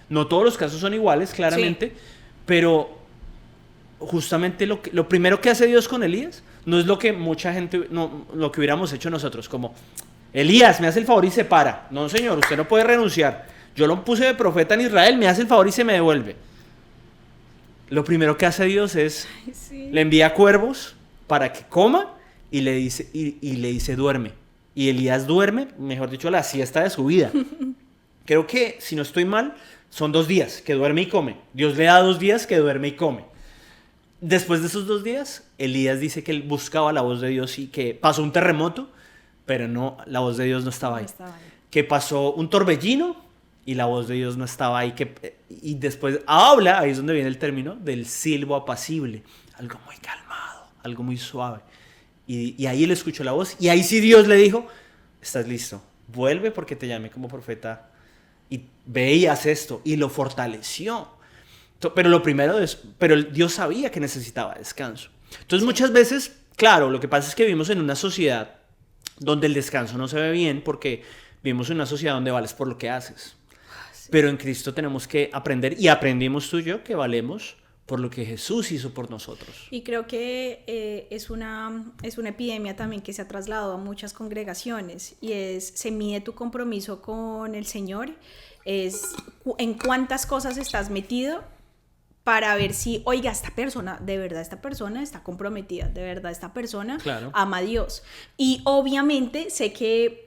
No todos los casos son iguales, claramente, pero justamente lo primero que hace Dios con Elías no es lo que mucha gente, lo que hubiéramos hecho nosotros, como, Elías, me hace el favor y se para. No, señor, usted no puede renunciar. Yo lo puse de profeta en Israel, me hace el favor y se me devuelve. Lo primero que hace Dios es, le envía cuervos para que coma y le dice duerme. Y Elías duerme, mejor dicho, la siesta de su vida. Creo que, si no estoy mal, son 2 días que duerme y come. Dios le da 2 días que duerme y come. Después de esos 2 días, Elías dice que él buscaba la voz de Dios y que pasó un terremoto, pero no, la voz de Dios no estaba ahí. Que pasó un torbellino y la voz de Dios no estaba ahí. Y después habla, ahí es donde viene el término, del silbo apacible. Algo muy calmado, algo muy suave. Y ahí él escuchó la voz, y ahí sí Dios le dijo, estás listo, vuelve porque te llamé como profeta y ve y haz esto, y lo fortaleció. Pero lo primero es, pero Dios sabía que necesitaba descanso. Entonces muchas veces, claro, lo que pasa es que vivimos en una sociedad donde el descanso no se ve bien porque vivimos en una sociedad donde vales por lo que haces. Sí. Pero en Cristo tenemos que aprender, y aprendimos tú y yo, que valemos por lo que Jesús hizo por nosotros. Y creo que es una epidemia también que se ha trasladado a muchas congregaciones, y se mide tu compromiso con el Señor, es en cuántas cosas estás metido para ver si, oiga, esta persona está comprometida, de verdad esta persona Claro. ama a Dios. Y obviamente sé que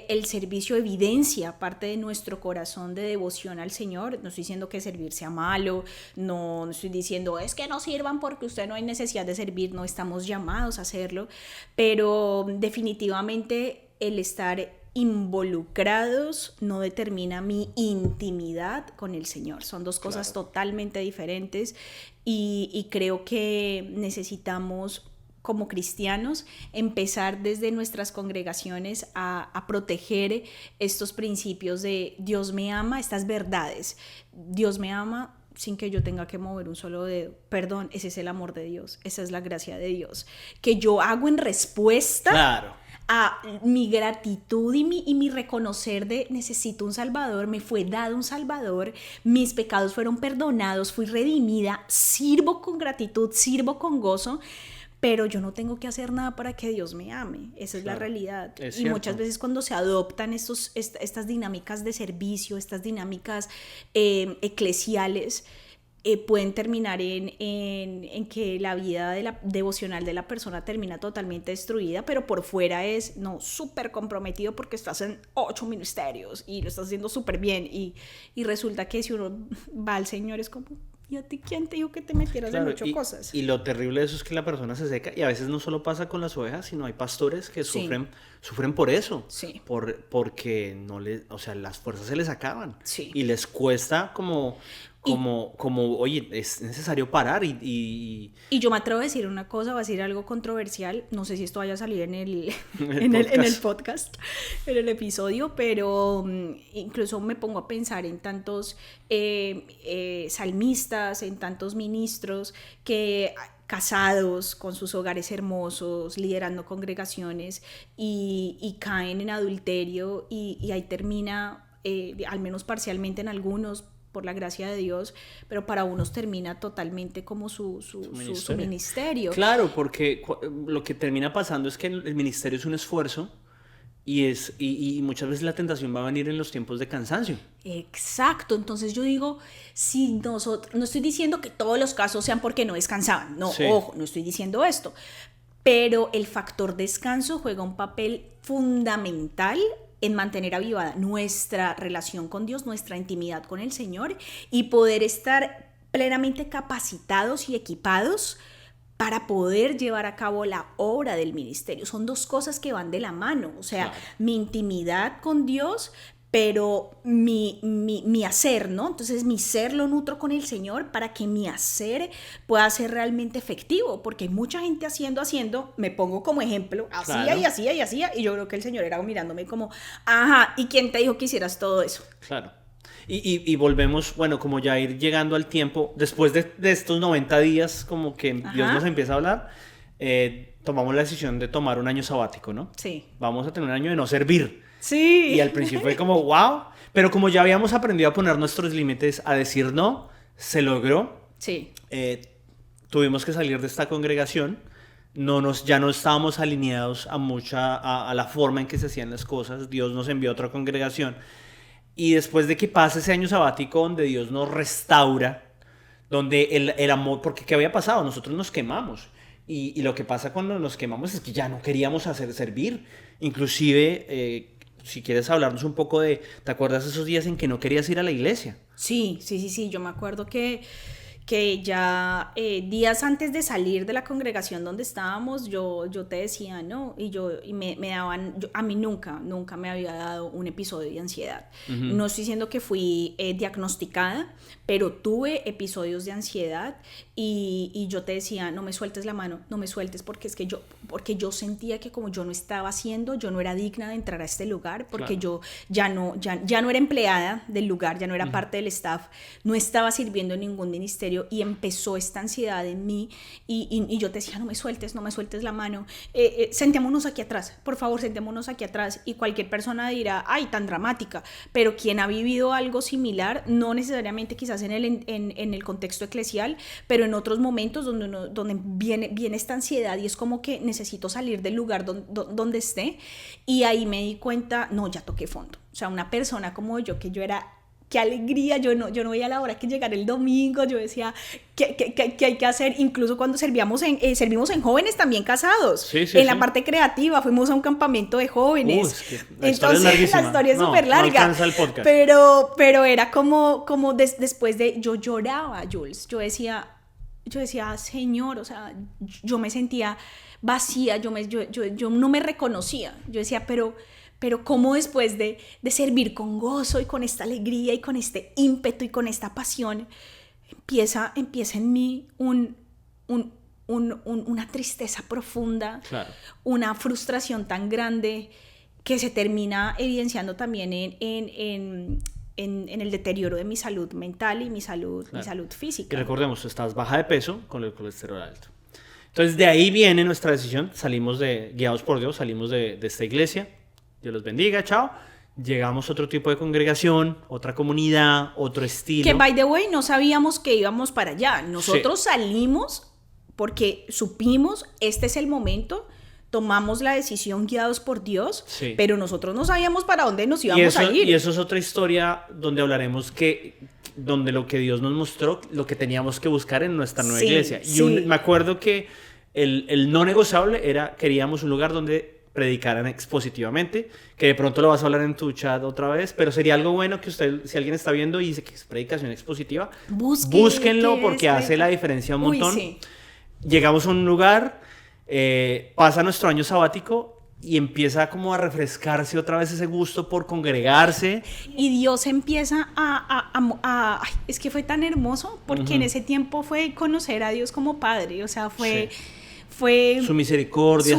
el servicio evidencia parte de nuestro corazón de devoción al Señor. No estoy diciendo que servir sea malo, no estoy diciendo es que no sirvan porque usted no hay necesidad de servir, no estamos llamados a hacerlo, pero definitivamente el estar involucrados no determina mi intimidad con el Señor. Son dos cosas totalmente diferentes, y creo que necesitamos, como cristianos, empezar desde nuestras congregaciones a proteger estos principios de Dios me ama, estas verdades. Dios me ama sin que yo tenga que mover un solo dedo. Perdón, ese es el amor de Dios, esa es la gracia de Dios, que yo hago en respuesta a mi gratitud y mi reconocer de necesito un Salvador, me fue dado un Salvador, mis pecados fueron perdonados, fui redimida, sirvo con gratitud, sirvo con gozo, pero yo no tengo que hacer nada para que Dios me ame. Esa es la realidad. Y muchas veces cuando se adoptan estas dinámicas de servicio, estas dinámicas eclesiales, pueden terminar en que la vida devocional de la persona termina totalmente destruida, pero por fuera es súper comprometido porque estás en 8 ministerios y lo estás haciendo súper bien, y resulta que si uno va al Señor es como, ¿y a ti quién te dijo que te metieras en 8 cosas? Y lo terrible de eso es que la persona se seca, y a veces no solo pasa con las ovejas, sino hay pastores que sufren por eso, porque las fuerzas se les acaban, y les cuesta como oye, es necesario parar y yo me atrevo a decir una cosa, va a decir algo controversial, no sé si esto vaya a salir en el podcast, en el episodio, pero incluso me pongo a pensar en tantos salmistas, en tantos ministros que casados con sus hogares hermosos, liderando congregaciones, y caen en adulterio, y ahí termina, al menos parcialmente en algunos, por la gracia de Dios, pero para unos termina totalmente como su ministerio. Claro, porque lo que termina pasando es que el ministerio es un esfuerzo, y muchas veces la tentación va a venir en los tiempos de cansancio. Exacto, entonces yo digo, si nosotros, no estoy diciendo que todos los casos sean porque no descansaban, ojo, no estoy diciendo esto, pero el factor descanso juega un papel fundamental en mantener avivada nuestra relación con Dios, nuestra intimidad con el Señor, y poder estar plenamente capacitados y equipados para poder llevar a cabo la obra del ministerio. Son dos cosas que van de la mano, o sea, mi intimidad con Dios, pero mi hacer, ¿no? Entonces mi ser lo nutro con el Señor para que mi hacer pueda ser realmente efectivo, porque hay mucha gente haciendo, me pongo como ejemplo, hacía, y yo creo que el Señor era mirándome como, ajá, ¿y quién te dijo que hicieras todo eso? Claro. Y volvemos, bueno, como ya ir llegando al tiempo, después de estos 90 días, como que Dios nos empieza a hablar, tomamos la decisión de tomar un año sabático, ¿no? Sí. Vamos a tener un año de no servir. Sí. Y al principio fue como, wow, pero como ya habíamos aprendido a poner nuestros límites, a decir no, se logró. Sí. Tuvimos que salir de esta congregación, ya no estábamos alineados a la forma en que se hacían las cosas. Dios nos envió a otra congregación, y después de que pase ese año sabático donde Dios nos restaura, donde el amor, porque ¿qué había pasado? Nosotros nos quemamos. Y lo que pasa cuando nos quemamos es que ya no queríamos servir. Inclusive, si quieres hablarnos un poco ¿te acuerdas esos días en que no querías ir a la iglesia? Sí, yo me acuerdo que que ya días antes de salir de la congregación donde estábamos, yo te decía, ¿no? Y me daban, a mí nunca me había dado un episodio de ansiedad. Uh-huh. No estoy diciendo que fui diagnosticada, pero tuve episodios de ansiedad y yo te decía, no me sueltes la mano, no me sueltes, porque yo sentía que como yo no estaba haciendo, yo no era digna de entrar a este lugar, porque claro, yo ya no era empleada del lugar, ya no era parte del staff, no estaba sirviendo en ningún ministerio, y empezó esta ansiedad en mí y yo te decía, no me sueltes la mano, sentémonos aquí atrás, por favor, sentémonos aquí atrás, y cualquier persona dirá, ay, tan dramática, pero quien ha vivido algo similar, no necesariamente quizás en el contexto eclesial, pero en otros momentos donde viene esta ansiedad y es como que necesito salir del lugar donde esté, y ahí me di cuenta, no, ya toqué fondo. O sea, una persona como yo, que yo era, qué alegría, yo no veía la hora que llegara el domingo, yo decía, ¿qué hay que hacer? Incluso cuando servimos en jóvenes también casados, sí, la parte creativa, fuimos a un campamento de jóvenes. Es que la historia es súper larga. No alcanza el podcast. Pero era como después de, yo lloraba, Jules, yo decía, Señor, o sea, yo me sentía vacía, yo no me reconocía, yo decía, pero cómo después de servir con gozo y con esta alegría y con este ímpetu y con esta pasión, empieza en mí una tristeza profunda, claro, una frustración tan grande que se termina evidenciando también en el deterioro de mi salud mental y mi salud física. Y recordemos, estás baja de peso con el colesterol alto. Entonces de ahí viene nuestra decisión, guiados por Dios, salimos de esta iglesia, Dios los bendiga, chao. Llegamos a otro tipo de congregación, otra comunidad, otro estilo. Que, by the way, no sabíamos que íbamos para allá. Nosotros salimos porque supimos, este es el momento, tomamos la decisión guiados por Dios, pero nosotros no sabíamos para dónde nos íbamos a ir. Y eso es otra historia donde hablaremos donde lo que Dios nos mostró, lo que teníamos que buscar en nuestra nueva iglesia. Y me acuerdo que el no negociable era, queríamos un lugar donde predicaran expositivamente, que de pronto lo vas a hablar en tu chat otra vez, pero sería algo bueno que usted, si alguien está viendo y dice que es predicación expositiva, búsquenlo porque hace la diferencia un montón. Llegamos a un lugar, pasa nuestro año sabático y empieza como a refrescarse otra vez ese gusto por congregarse. Y Dios empieza es que fue tan hermoso porque en ese tiempo fue conocer a Dios como Padre, o sea, fue su misericordia,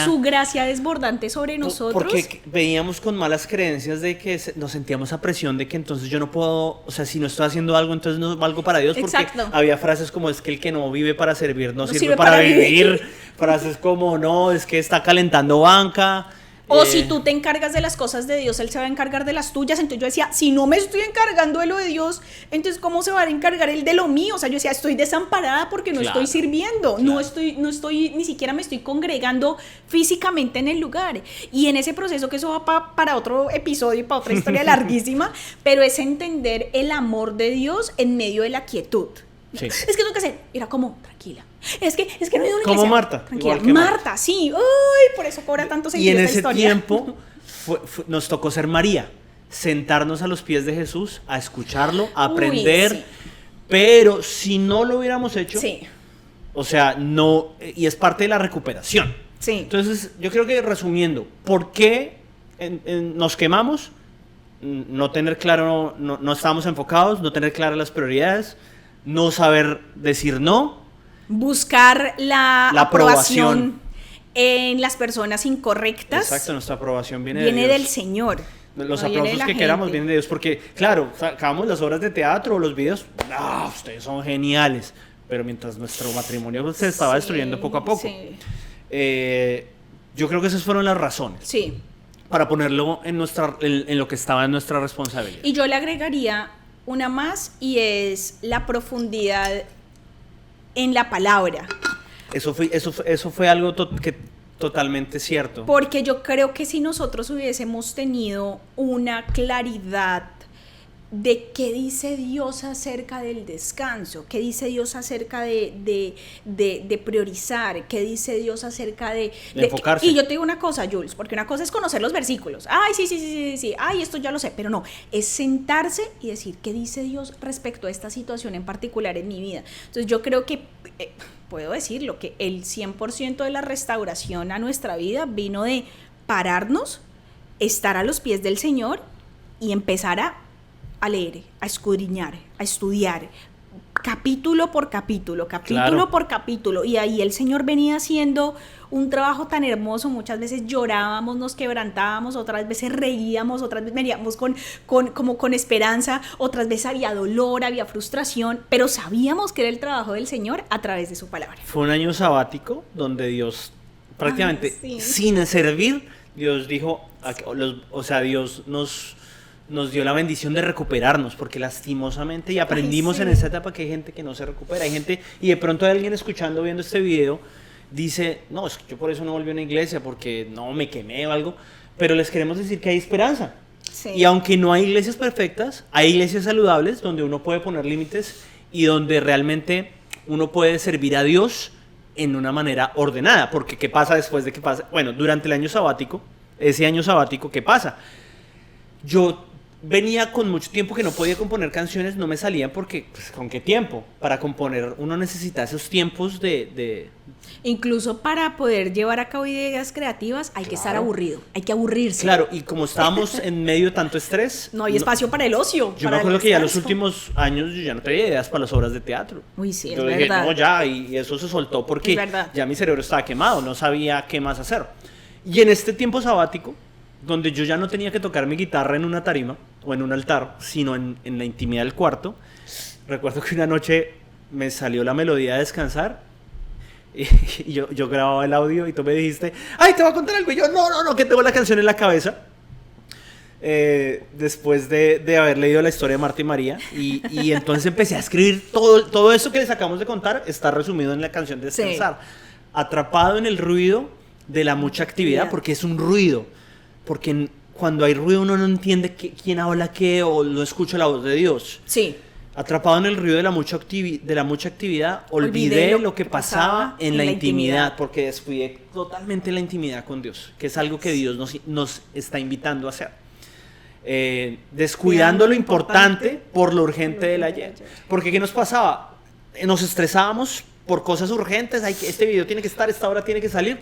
su gracia desbordante sobre nosotros. Porque veíamos con malas creencias de que nos sentíamos esa presión de que entonces yo no puedo, o sea, si no estoy haciendo algo, entonces no valgo para Dios. Exacto. Porque había frases como, es que el que no vive para servir no sirve para vivir. Frases como, no, es que está calentando banca. O si tú te encargas de las cosas de Dios, Él se va a encargar de las tuyas. Entonces yo decía, si no me estoy encargando de lo de Dios, entonces ¿cómo se va a encargar Él de lo mío? O sea, yo decía, estoy desamparada porque no estoy sirviendo, no estoy, ni siquiera me estoy congregando físicamente en el lugar. Y en ese proceso, que eso va para otro episodio y para otra historia larguísima, pero es entender el amor de Dios en medio de la quietud. Sí. Es que tengo que hacer, era como, tranquila. Es que no hay una iglesia. Como Marta. Tranquila. Marta, sí. Uy, por eso cobra tanto sentido esta historia. Y en ese tiempo nos tocó ser María, sentarnos a los pies de Jesús, a escucharlo, a aprender. Pero si no lo hubiéramos hecho, o sea, no, y es parte de la recuperación. Sí. Entonces, yo creo que resumiendo, ¿por qué nos quemamos? No tener claro, no estábamos enfocados, no tener claras las prioridades, no saber decir no, buscar la aprobación en las personas incorrectas. Exacto, nuestra aprobación viene del Señor. Los aplausos que queramos vienen de Dios, porque claro, sacamos las obras de teatro o los videos, no, ustedes son geniales, pero mientras nuestro matrimonio se estaba destruyendo poco a poco. Yo creo que esas fueron las razones. Sí. Para ponerlo en lo que estaba en nuestra responsabilidad. Y yo le agregaría una más, y es la profundidad en la palabra. Eso fue algo totalmente cierto. Porque yo creo que si nosotros hubiésemos tenido una claridad de qué dice Dios acerca del descanso, qué dice Dios acerca de priorizar, qué dice Dios acerca de enfocarse. Y yo te digo una cosa, Jules, porque una cosa es conocer los versículos, ay, sí, ay, esto ya lo sé, pero no, es sentarse y decir qué dice Dios respecto a esta situación en particular en mi vida. Entonces yo creo que puedo decirlo, que el 100% de la restauración a nuestra vida vino de pararnos, estar a los pies del Señor y empezar a leer, a escudriñar, a estudiar, capítulo por capítulo, Claro. por capítulo, y ahí el Señor venía haciendo un trabajo tan hermoso. Muchas veces llorábamos, nos quebrantábamos, otras veces reíamos, otras veces veníamos como con esperanza, otras veces había dolor, había frustración, pero sabíamos que era el trabajo del Señor a través de su palabra. Fue un año sabático donde Dios prácticamente sí. sin servir, Dios dijo, o sea, Dios nos dio la bendición de recuperarnos, porque lastimosamente, y aprendimos sí. en esta etapa que hay gente que no se recupera, hay gente, y de pronto hay alguien escuchando, viendo este video, dice, no, es que yo por eso no volví a una iglesia, porque no, me quemé o algo, pero les queremos decir que hay esperanza. Sí. Y aunque no hay iglesias perfectas, hay iglesias saludables donde uno puede poner límites y donde realmente uno puede servir a Dios en una manera ordenada, porque ¿qué pasa después de que pasa? Bueno, durante el año sabático, ese año sabático, ¿qué pasa? Yo venía con mucho tiempo que no podía componer canciones, no me salían porque, pues, ¿con qué tiempo? Para componer uno necesita esos tiempos de... Incluso para poder llevar a cabo ideas creativas hay que estar aburrido, hay que aburrirse. Claro, y como estábamos en medio de tanto estrés... No hay espacio para el ocio. Yo me acuerdo que ya los últimos años yo ya no tenía ideas para las obras de teatro. Uy, sí, es yo dije, verdad. no, ya, y eso se soltó porque ya mi cerebro estaba quemado, no sabía qué más hacer. Y en este tiempo sabático, donde yo ya no tenía que tocar mi guitarra en una tarima o en un altar, sino en la intimidad del cuarto, recuerdo que una noche me salió la melodía de Descansar y yo grababa el audio y tú me dijiste, ay, te voy a contar algo, y yo, no, que tengo la canción en la cabeza. Después de haber leído la historia de Marta y María, y entonces empecé a escribir todo eso que les acabamos de contar, está resumido en la canción de Descansar. Sí. Atrapado en el ruido de la mucha actividad, porque es un ruido, porque cuando hay ruido uno no entiende quién habla qué o no escucha la voz de Dios. Sí. Atrapado en el ruido de la mucha actividad, olvidé lo que pasaba en la intimidad, porque descuidé totalmente la intimidad con Dios, que es algo que Dios nos está invitando a hacer. Descuidando lo importante por lo urgente del ayer. Porque ¿qué nos pasaba? Nos estresábamos por cosas urgentes, este video tiene que estar, esta hora tiene que salir,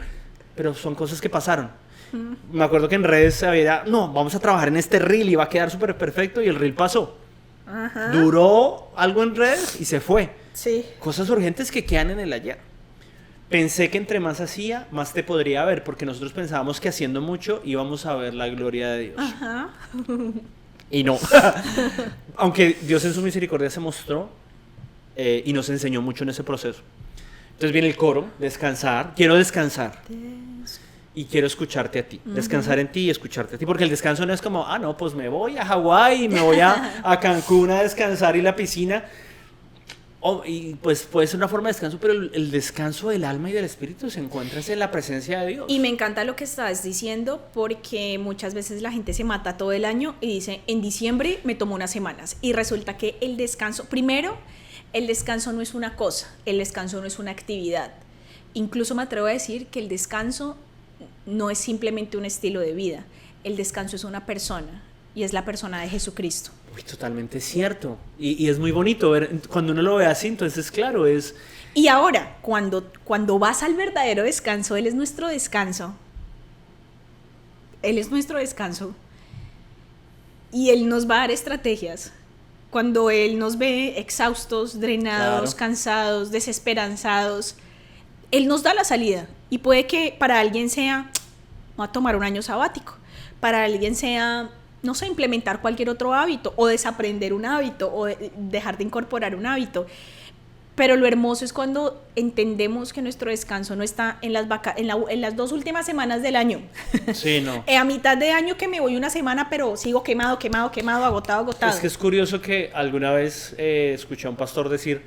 pero son cosas que pasaron. Me acuerdo que en redes había, no, vamos a trabajar en este reel y va a quedar súper perfecto, y el reel pasó. Ajá. Duró algo en redes y se fue. Sí. Cosas urgentes que quedan en el ayer. Pensé que entre más hacía, más te podría ver, porque nosotros pensábamos que haciendo mucho íbamos a ver la gloria de Dios. Ajá. Y no. Aunque Dios en su misericordia se mostró y nos enseñó mucho en ese proceso. Entonces viene el coro, descansar. Quiero descansar. Y quiero escucharte a ti. Descansar en ti y escucharte a ti. Porque el descanso no es como, no, pues me voy a Hawái, me voy a Cancún a descansar y la piscina. Y pues puede ser una forma de descanso, pero el descanso del alma y del espíritu se encuentra en la presencia de Dios. Y me encanta lo que estás diciendo, porque muchas veces la gente se mata todo el año y dice, en diciembre me tomo unas semanas. Y resulta que el descanso, primero, el descanso no es una cosa, el descanso no es una actividad. Incluso me atrevo a decir que el descanso no es simplemente un estilo de vida, el descanso es una persona, y es la persona de Jesucristo. Uy, totalmente cierto. Y es muy bonito ver, cuando uno lo ve así, entonces claro, es... Y ahora, cuando vas al verdadero descanso, Él es nuestro descanso. Él es nuestro descanso. Y Él nos va a dar estrategias. Cuando Él nos ve exhaustos, drenados, cansados, desesperanzados, Él nos da la salida. Y puede que para alguien sea, voy a tomar un año sabático. Para alguien sea, no sé, implementar cualquier otro hábito, o desaprender un hábito, o dejar de incorporar un hábito. Pero lo hermoso es cuando entendemos que nuestro descanso no está en las 2 últimas semanas del año. Sí, no. A mitad de año que me voy una semana, pero sigo quemado, agotado. Es que es curioso que alguna vez escuché a un pastor decir,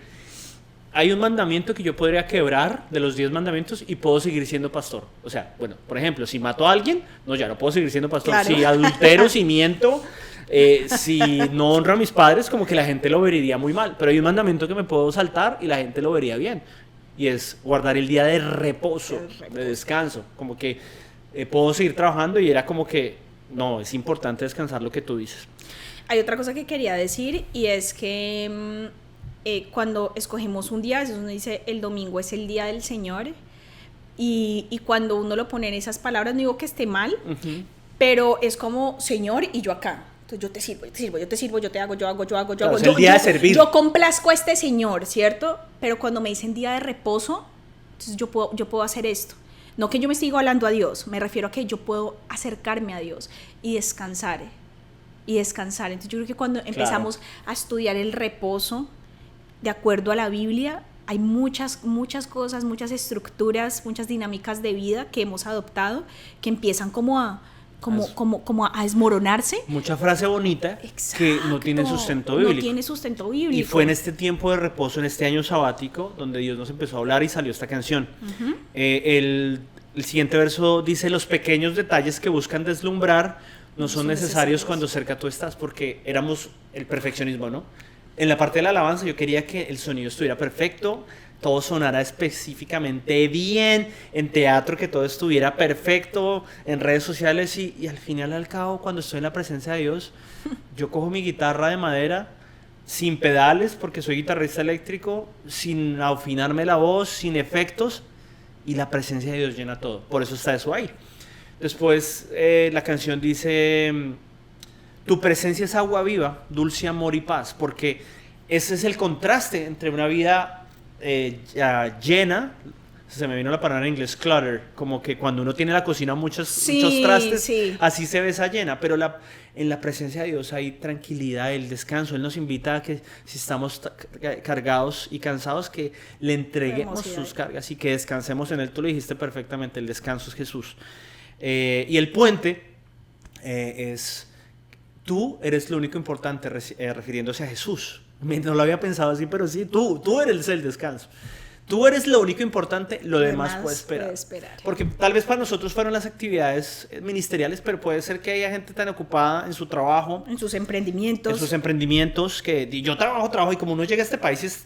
hay un mandamiento que yo podría quebrar de los 10 mandamientos y puedo seguir siendo pastor. O sea, bueno, por ejemplo, si mato a alguien, no, ya no puedo seguir siendo pastor. Claro. Si adultero, si miento, Si no honro a mis padres, como que la gente lo vería muy mal. Pero hay un mandamiento que me puedo saltar y la gente lo vería bien. Y es guardar el día de reposo, de descanso. Como que puedo seguir trabajando y era como que, no, es importante descansar, lo que tú dices. Hay otra cosa que quería decir y es que cuando escogemos un día, uno dice el domingo es el día del Señor y cuando uno lo pone en esas palabras, no digo que esté mal, pero es como Señor y yo acá. Entonces yo te sirvo, yo te hago, yo hago. Claro, es el día de servir. Yo complazco a este Señor, ¿cierto? Pero cuando me dicen día de reposo, entonces yo puedo hacer esto. No que yo me esté igualando a Dios, me refiero a que yo puedo acercarme a Dios y descansar. Entonces yo creo que cuando empezamos a estudiar el reposo, de acuerdo a la Biblia, hay muchas cosas, muchas estructuras, muchas dinámicas de vida que hemos adoptado que empiezan como a desmoronarse. Mucha frase bonita. Exacto. Que no tiene sustento bíblico. No tiene sustento bíblico. Y fue en este tiempo de reposo, en este año sabático, donde Dios nos empezó a hablar y salió esta canción. El siguiente verso dice: los pequeños detalles que buscan deslumbrar no son necesarios cuando cerca tú estás, porque éramos el perfeccionismo, ¿no? En la parte de la alabanza yo quería que el sonido estuviera perfecto, todo sonara específicamente bien, en teatro que todo estuviera perfecto, en redes sociales y al final al cabo, cuando estoy en la presencia de Dios, yo cojo mi guitarra de madera, sin pedales porque soy guitarrista eléctrico, sin afinarme la voz, sin efectos, y la presencia de Dios llena todo. Por eso está eso ahí. Después la canción dice: tu presencia es agua viva, dulce amor y paz, porque ese es el contraste entre una vida ya llena, se me vino la palabra en inglés, clutter, como que cuando uno tiene en la cocina muchos trastes, así se ve esa llena, pero en la presencia de Dios hay tranquilidad, el descanso. Él nos invita a que si estamos cargados y cansados, que le entreguemos sus cargas y que descansemos en Él. Tú lo dijiste perfectamente, el descanso es Jesús. Y el puente es: tú eres lo único importante, refiriéndose a Jesús. No lo había pensado así, pero sí, tú eres el descanso. Tú eres lo único importante, lo demás puede esperar. Porque tal vez para nosotros fueron las actividades ministeriales, pero puede ser que haya gente tan ocupada en su trabajo, en sus emprendimientos, que yo trabajo, y como uno llega a este país es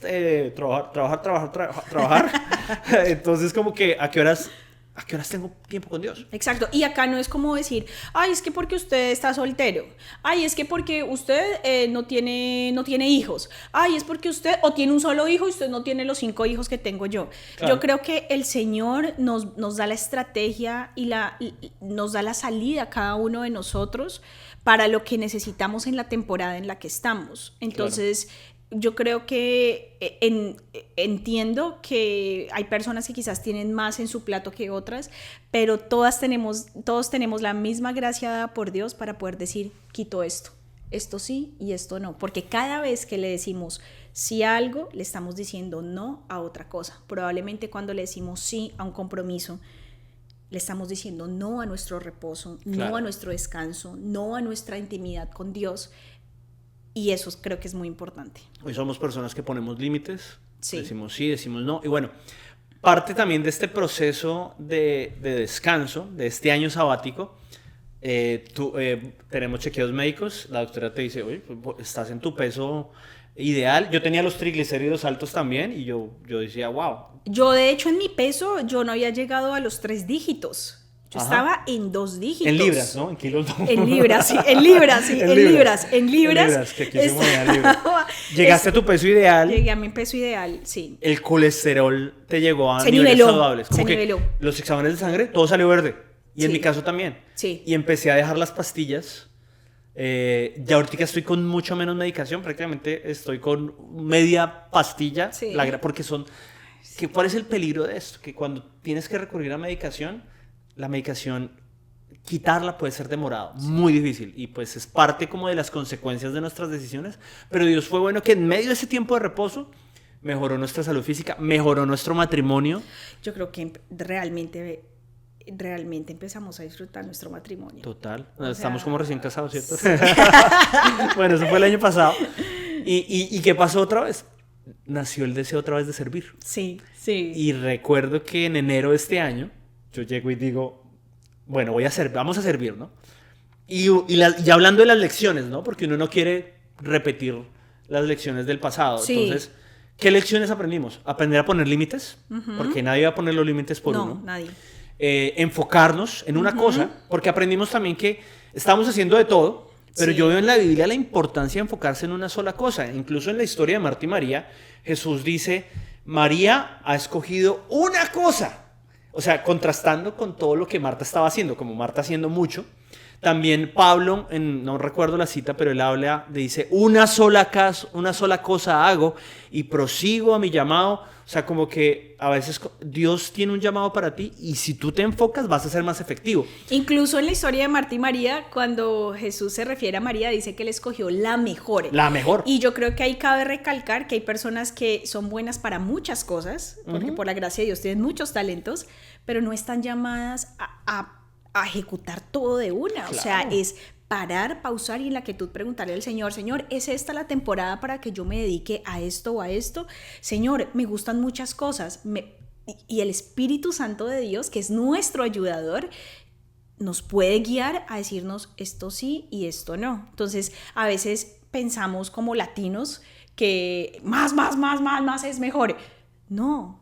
trabajar. Entonces como que ¿a qué horas tengo tiempo con Dios? Exacto, y acá no es como decir, ay, es que porque usted está soltero, ay, es que porque usted no tiene hijos, ay, es porque usted o tiene un solo hijo y usted no tiene los 5 hijos que tengo yo. Claro. Yo creo que el Señor nos da la estrategia y nos da la salida a cada uno de nosotros para lo que necesitamos en la temporada en la que estamos. Entonces, claro, yo creo que entiendo que hay personas que quizás tienen más en su plato que otras, pero todos tenemos la misma gracia dada por Dios para poder decir: quito esto sí y esto no, porque cada vez que le decimos sí a algo, le estamos diciendo no a otra cosa. Probablemente cuando le decimos sí a un compromiso, le estamos diciendo no a nuestro reposo, claro, no a nuestro descanso, no a nuestra intimidad con Dios. Y eso creo que es muy importante. Hoy somos personas que ponemos límites, decimos sí, decimos no. Y bueno, parte también de este proceso de descanso, de este año sabático, tenemos chequeos médicos. La doctora te dice: oye, estás en tu peso ideal. Yo tenía los triglicéridos altos también y yo decía: wow. Yo de hecho en mi peso yo no había llegado a los 3 dígitos. Yo estaba en 2 dígitos. En libras, ¿no? En kilos no. En libras, sí. En libras. Que aquí se moneda libras. ¿Llegaste a tu peso ideal? Llegué a mi peso ideal, sí. El colesterol te llegó a niveles saludables. Como se niveló. Los exámenes de sangre, todo salió verde. Y en mi caso también. Sí. Y empecé a dejar las pastillas. Ya ahorita estoy con mucho menos medicación. Prácticamente estoy con media pastilla. Sí. Porque ¿cuál es el peligro de esto? Que cuando tienes que recurrir a medicación, la medicación, quitarla puede ser demorado, muy difícil, y pues es parte como de las consecuencias de nuestras decisiones, pero Dios fue bueno que en medio de ese tiempo de reposo mejoró nuestra salud física, mejoró nuestro matrimonio. Yo creo que realmente empezamos a disfrutar nuestro matrimonio. Total, estamos como recién casados, ¿cierto? Sí. Bueno, eso fue el año pasado. ¿Y qué pasó otra vez? Nació el deseo otra vez de servir. Sí. Y recuerdo que en enero de este año yo llego y digo: bueno, vamos a servir, ¿no? Y hablando de las lecciones, ¿no? Porque uno no quiere repetir las lecciones del pasado. Sí. Entonces, ¿qué lecciones aprendimos? Aprender a poner límites, porque nadie va a poner los límites por uno. No, nadie. Enfocarnos en una cosa, porque aprendimos también que estamos haciendo de todo, pero Sí. yo veo en la Biblia la importancia de enfocarse en una sola cosa. Incluso en la historia de Marta y María, Jesús dice, María ha escogido una cosa. O sea, contrastando con todo lo que Marta estaba haciendo, como Marta haciendo mucho. También Pablo, no recuerdo la cita, pero él habla, dice, una sola cosa hago y prosigo a mi llamado. O sea, como que a veces Dios tiene un llamado para ti y si tú te enfocas vas a ser más efectivo. Incluso en la historia de Marta y María, cuando Jesús se refiere a María, dice que él escogió la mejor. La mejor. Y yo creo que ahí cabe recalcar que hay personas que son buenas para muchas cosas, porque por la gracia de Dios tienen muchos talentos, pero no están llamadas a ejecutar todo de una. Claro. O sea, es parar, pausar y en la quietud preguntarle al Señor, Señor, ¿es esta la temporada para que yo me dedique a esto o a esto? Señor, me gustan muchas cosas. Y el Espíritu Santo de Dios, que es nuestro ayudador, nos puede guiar a decirnos esto sí y esto no. Entonces, a veces pensamos como latinos que más es mejor. No,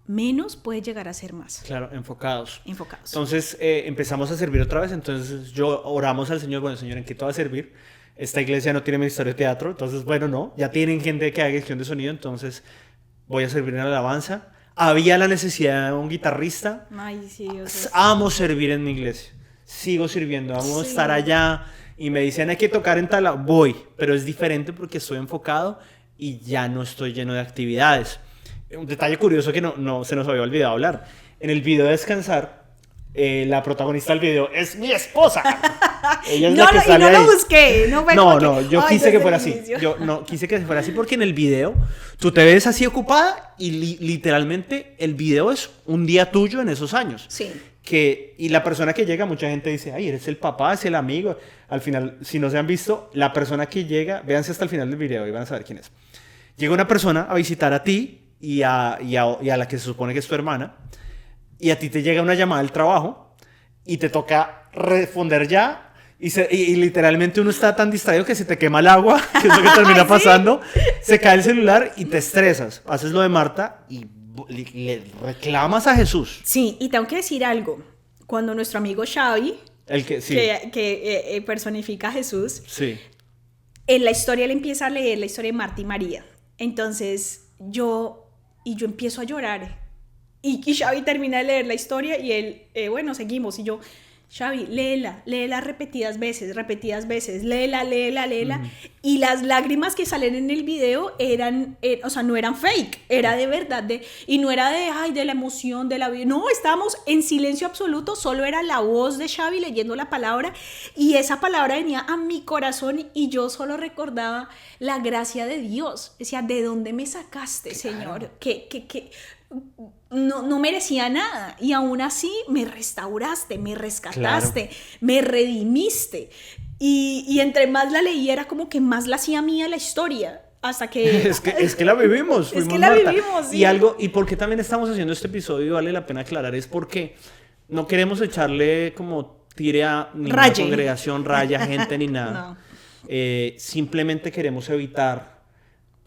menos puede llegar a ser más. Claro, enfocados. Enfocados. Entonces empezamos a servir otra vez. Entonces oramos al Señor, bueno, Señor, ¿en qué te va a servir? Esta iglesia no tiene ministerio de teatro, entonces, bueno, no, ya tienen gente que haga gestión de sonido, entonces voy a servir en la alabanza. Había la necesidad de un guitarrista. Ay, sí, Dios. Amo servir en mi iglesia. Sigo sirviendo, amo estar allá. Y me dicen, hay que tocar en tal... Voy, pero es diferente porque estoy enfocado y ya no estoy lleno de actividades. Un detalle curioso que no se nos había olvidado hablar. En el video de Descansar, la protagonista del video es mi esposa. Ella es la que sale y no ahí. lo busqué. Yo quise que fuera así. Yo no quise que fuera así porque en el video tú te ves así ocupada y literalmente el video es un día tuyo en esos años. Sí. Y la persona que llega, mucha gente dice, ay, eres el papá, es el amigo. Al final, si no se han visto, la persona que llega, véanse hasta el final del video y van a saber quién es. Llega una persona a visitar a ti y a la que se supone que es tu hermana, y a ti te llega una llamada del trabajo y te toca responder ya, y literalmente uno está tan distraído que se te quema el agua, que es lo que termina ¿Sí? pasando, se cae el celular y te estresas. Haces lo de Marta y le reclamas a Jesús. Sí, y tengo que decir algo. Cuando nuestro amigo Xavi, El que, sí. que personifica a Jesús, Sí. en la historia él empieza a leer la historia de Marta y María. Entonces yo empiezo a llorar. Y Xavi termina de leer la historia y él, bueno, seguimos. Y yo, Xavi, léela repetidas veces, léela. Y las lágrimas que salen en el video eran, o sea, no eran fake, era de verdad, y no era de la emoción, de la vida. No, estábamos en silencio absoluto, solo era la voz de Xavi leyendo la palabra, y esa palabra venía a mi corazón y yo solo recordaba la gracia de Dios. Decía, ¿de dónde me sacaste, Señor? Que no merecía nada y aún así me restauraste, me rescataste, me redimiste y entre más la leí era como que más la hacía mía la historia hasta que... es que la vivimos. Es que la Marta. vivimos, sí. Y por qué también estamos haciendo este episodio, vale la pena aclarar, es porque no queremos echarle como tire a ninguna congregación, raya, gente ni nada. No. Simplemente queremos evitar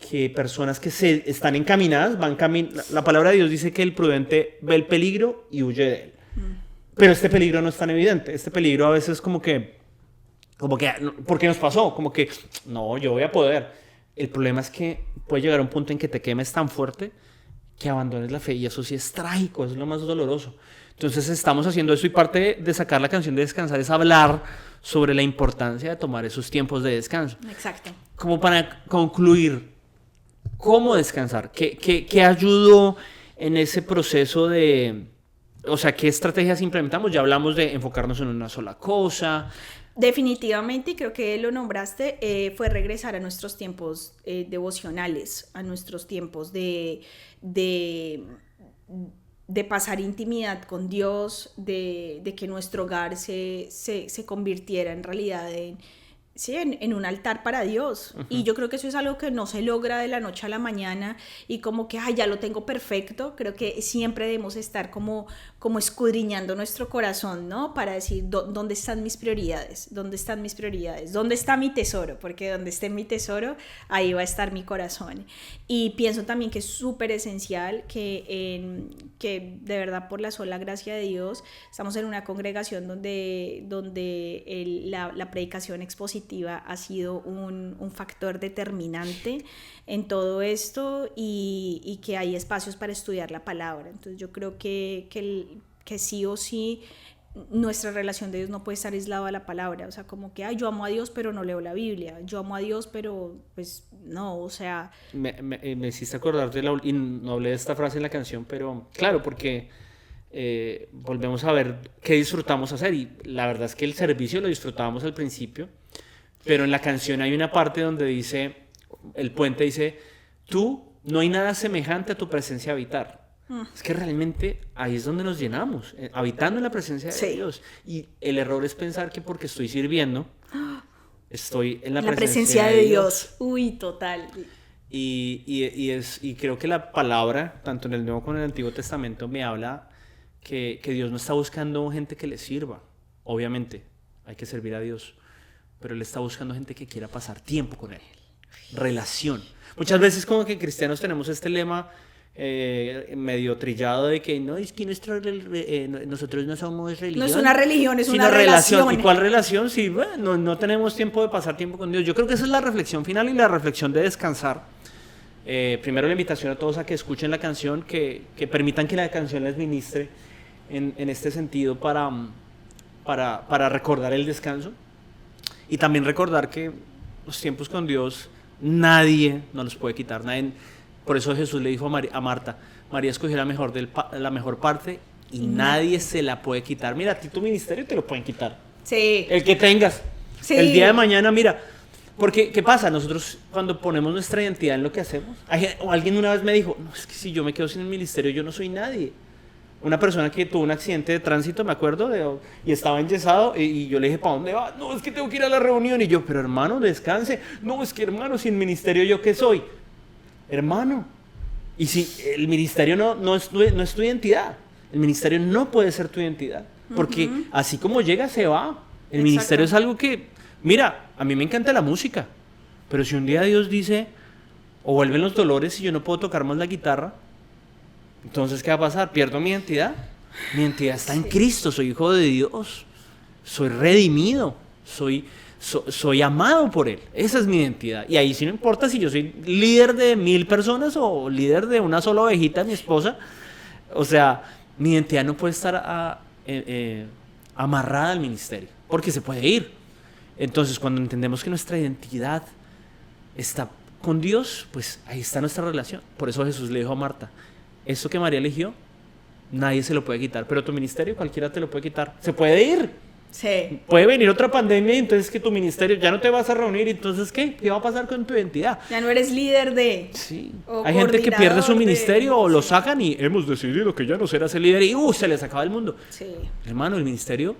que personas que se están encaminadas la palabra de Dios dice que el prudente ve el peligro y huye de él. Pero este peligro no es tan evidente. Este peligro a veces como que ¿por qué nos pasó? Como que no, yo voy a poder. El problema es que puede llegar a un punto en que te quemes tan fuerte que abandones la fe y eso sí es trágico, eso es lo más doloroso. Entonces estamos haciendo eso y parte de sacar la canción de Descansar es hablar sobre la importancia de tomar esos tiempos de descanso. Exacto. Como para concluir, ¿cómo descansar? ¿Qué ayudó en ese proceso de... O sea, ¿qué estrategias implementamos? Ya hablamos de enfocarnos en una sola cosa. Definitivamente, y creo que lo nombraste, fue regresar a nuestros tiempos devocionales, a nuestros tiempos de pasar intimidad con Dios, de que nuestro hogar se convirtiera en realidad en sí, en un altar para Dios. Y yo creo que eso es algo que no se logra de la noche a la mañana y como que, ay, ya lo tengo perfecto. Creo que siempre debemos estar como escudriñando nuestro corazón, ¿no? Para decir, ¿dónde están mis prioridades? ¿Dónde están mis prioridades? ¿Dónde está mi tesoro? Porque donde esté mi tesoro, ahí va a estar mi corazón. Y pienso también que es súper esencial que de verdad, por la sola gracia de Dios, estamos en una congregación donde la predicación expositiva ha sido un factor determinante en todo esto y que hay espacios para estudiar la palabra. Entonces yo creo que sí o sí nuestra relación de Dios no puede estar aislada a la palabra, o sea, como que yo amo a Dios pero no leo la Biblia, yo amo a Dios pero pues no, o sea... Me hiciste acordar y no hablé de esta frase en la canción, pero claro, porque volvemos a ver qué disfrutamos hacer, y la verdad es que el servicio lo disfrutábamos al principio, pero en la canción hay una parte donde dice, el puente dice, no hay nada semejante a tu presencia habitar. Es que realmente ahí es donde nos llenamos, habitando en la presencia de Dios. Y el error es pensar que porque estoy sirviendo, estoy en la presencia de Dios. Uy, total. Y creo que la palabra, tanto en el Nuevo como en el Antiguo Testamento, me habla que Dios no está buscando gente que le sirva. Obviamente, hay que servir a Dios, pero Él está buscando gente que quiera pasar tiempo con Él. Relación. Muchas veces como que cristianos tenemos este lema medio trillado de que no, es que nosotros no somos religión. No es una religión, es una relación. ¿Y cuál relación? Sí, bueno, no tenemos tiempo de pasar tiempo con Dios. Yo creo que esa es la reflexión final y la reflexión de descansar. Primero la invitación a todos a que escuchen la canción, que permitan que la canción les ministre en este sentido para recordar el descanso. Y también recordar que los tiempos con Dios nadie nos los puede quitar. Por eso Jesús le dijo a Marta, María escogió la mejor parte y nadie se la puede quitar. Mira, a ti tu ministerio te lo pueden quitar. Sí. El que tengas. Sí. El día de mañana, mira. Porque, ¿qué pasa? Nosotros cuando ponemos nuestra identidad en lo que hacemos, alguien una vez me dijo, no, es que si yo me quedo sin el ministerio, yo no soy nadie. Una persona que tuvo un accidente de tránsito, me acuerdo, y estaba enyesado, y yo le dije, ¿para dónde va? No, es que tengo que ir a la reunión. Y yo, pero hermano, descanse. No, es que hermano, sin ministerio, ¿yo qué soy? Hermano, y si el ministerio no es tu identidad, el ministerio no puede ser tu identidad, porque así como llega, se va. El ministerio es algo que, mira, a mí me encanta la música, pero si un día Dios dice, o vuelven los dolores y yo no puedo tocar más la guitarra, entonces ¿qué va a pasar? ¿Pierdo mi identidad? Mi identidad está en Cristo, soy hijo de Dios, soy redimido, soy amado por Él. Esa es mi identidad. Y ahí sí no importa si yo soy líder de 1000 personas o líder de una sola ovejita, mi esposa. O sea, mi identidad no puede estar amarrada al ministerio, porque se puede ir. Entonces, cuando entendemos que nuestra identidad está con Dios, pues ahí está nuestra relación. Por eso Jesús le dijo a Marta, eso que María eligió, nadie se lo puede quitar, pero tu ministerio cualquiera te lo puede quitar. Se puede ir. Sí. Puede venir otra pandemia y entonces que tu ministerio ya no te vas a reunir, entonces ¿qué va a pasar con tu identidad? Ya no eres líder de... Sí. Hay gente que pierde su ministerio o lo sacan y hemos decidido que ya no serás el líder y se les acaba el mundo. Sí. Hermano, el ministerio,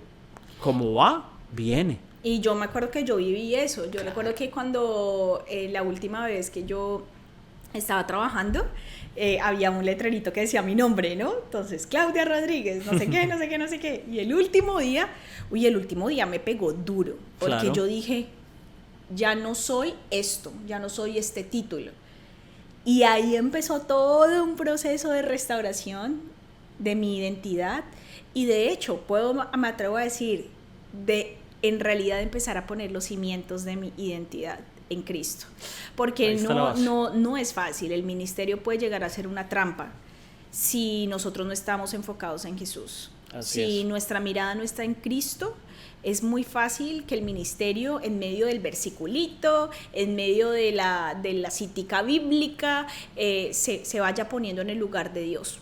como va, viene. Y yo me acuerdo que yo viví eso. Yo recuerdo que cuando la última vez que yo estaba trabajando, había un letrerito que decía mi nombre, ¿no? Entonces, Claudia Rodríguez, no sé qué, no sé qué, no sé qué. Y el último día me pegó duro, porque claro. Yo dije, ya no soy esto, ya no soy este título. Y ahí empezó todo un proceso de restauración de mi identidad. Y de hecho, me atrevo a decir, en realidad empezar a poner los cimientos de mi identidad en Cristo, porque no es fácil. El ministerio puede llegar a ser una trampa si nosotros no estamos enfocados en Jesús. Si nuestra mirada no está en Cristo, es muy fácil que el ministerio, en medio del versiculito, en medio de la citica bíblica, se vaya poniendo en el lugar de Dios.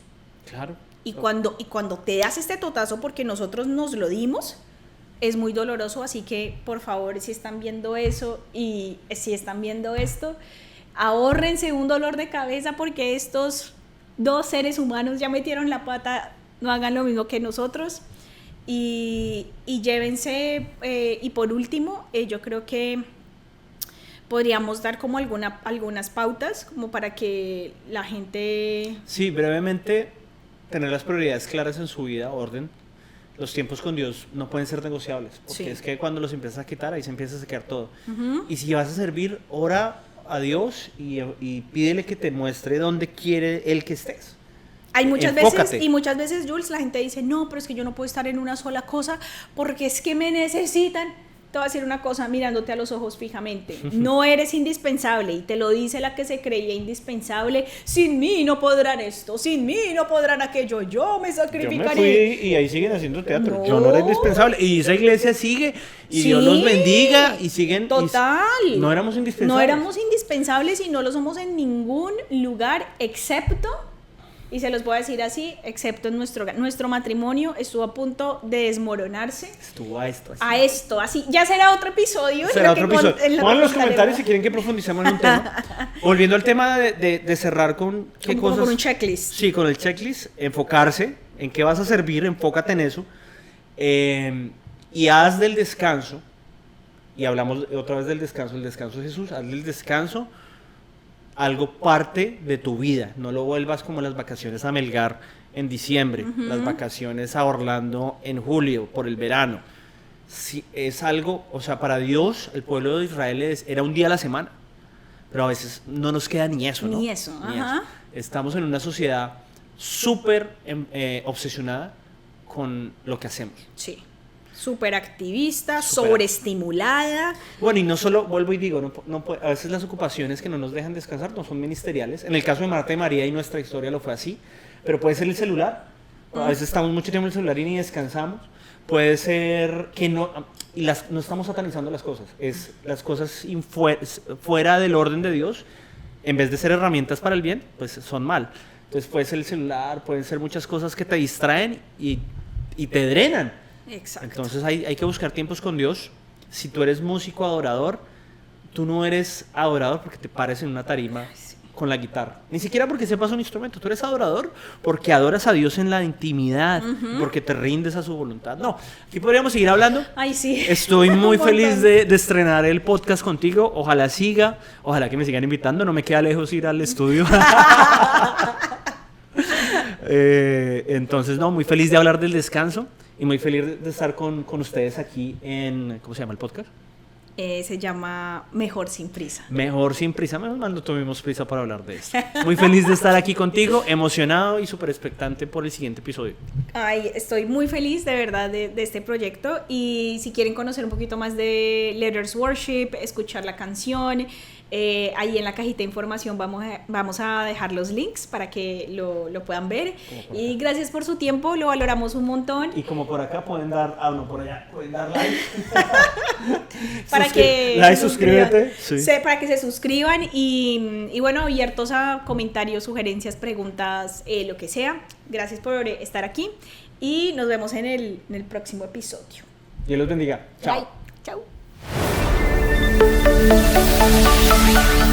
Claro. Y cuando te das este totazo porque nosotros nos lo dimos, es muy doloroso. Así que por favor, si están viendo eso y si están viendo esto, ahórrense un dolor de cabeza, porque estos dos seres humanos ya metieron la pata, no hagan lo mismo que nosotros y llévense, y por último, yo creo que podríamos dar como algunas pautas como para que la gente... Sí, brevemente, tener las prioridades claras en su vida, orden. Los tiempos con Dios no pueden ser negociables, porque Sí. es que cuando los empiezas a quitar, ahí se empieza a saquear todo. Y si vas a servir, ora a Dios y pídele que te muestre dónde quiere Él que estés. Hay muchas Enfócate. veces, y muchas veces, Jules, la gente dice, no, pero es que yo no puedo estar en una sola cosa porque es que me necesitan. Te voy a decir una cosa mirándote a los ojos fijamente. No eres indispensable, y te lo dice la que se creía indispensable. Sin mí no podrán esto, sin mí no podrán aquello, yo me Yo sacrificaré. me fui y ahí siguen haciendo teatro. No. Yo no era indispensable. Y esa iglesia sigue y Sí. Dios los bendiga y siguen. Total. Y no éramos indispensables. No éramos indispensables y no lo somos en ningún lugar, excepto, y se los voy a decir así, excepto en nuestro matrimonio estuvo a punto de desmoronarse. Estuvo a esto. Así. A esto, así, ya será otro episodio. Será otro episodio. En lo Pongan en que los comentarios si contaremos. quieren que profundicemos en un tema. Volviendo al tema de cerrar con qué Como cosas. con un checklist. Sí, con el checklist. Enfocarse en qué vas a servir, enfócate en eso. Y haz del descanso. Y hablamos otra vez del descanso. El descanso de Jesús. Haz del descanso algo parte de tu vida. No lo vuelvas como las vacaciones a Melgar en diciembre, las vacaciones a Orlando en julio, por el verano. Si es algo, o sea, para Dios, el pueblo de Israel era un día a la semana, pero a veces no nos queda ni eso, ¿no? Ni eso, ajá. Estamos en una sociedad súper obsesionada con lo que hacemos. Sí. Súper activista, Súper sobreestimulada. Bueno, y no solo, vuelvo y digo, a veces las ocupaciones que no nos dejan descansar no son ministeriales. En el caso de Marta y María y nuestra historia lo fue así, pero puede ser el celular. A veces estamos mucho tiempo en el celular y ni descansamos. Puede ser que no, no estamos satanizando las cosas. Es las cosas fuera del orden de Dios, en vez de ser herramientas para el bien, pues son mal. Entonces puede ser el celular, pueden ser muchas cosas que te distraen y te drenan. Exacto. Entonces hay que buscar tiempos con Dios. Si tú eres músico adorador, tú no eres adorador porque te pares en una tarima con la guitarra. Ni siquiera porque sepas un instrumento. Tú eres adorador porque adoras a Dios en la intimidad, porque te rindes a su voluntad. No, aquí podríamos seguir hablando. Ay, sí. Estoy muy Un feliz montón. de estrenar el podcast contigo. Ojalá siga, ojalá que me sigan invitando. No me queda lejos ir al estudio. Entonces, no, muy feliz de hablar del descanso y muy feliz de estar con ustedes aquí en, ¿cómo se llama el podcast? Se llama Mejor Sin Prisa. Mejor sin prisa, menos mal no tuvimos prisa para hablar de esto. Muy feliz de estar aquí contigo, emocionado y súper expectante por el siguiente episodio. Ay, estoy muy feliz de verdad de este proyecto, y si quieren conocer un poquito más de Letters Worship, escuchar la canción, ahí en la cajita de información vamos a dejar los links para que lo puedan ver, y gracias por su tiempo, lo valoramos un montón. Y como por acá pueden dar, no, por allá, pueden dar like. Para que like, se suscriban. suscríbete. Sí. Para que se suscriban y bueno, abiertos a comentarios, sugerencias, preguntas, lo que sea. Gracias por estar aquí y nos vemos en el próximo episodio. Dios los bendiga. Chao. Bye. Chao.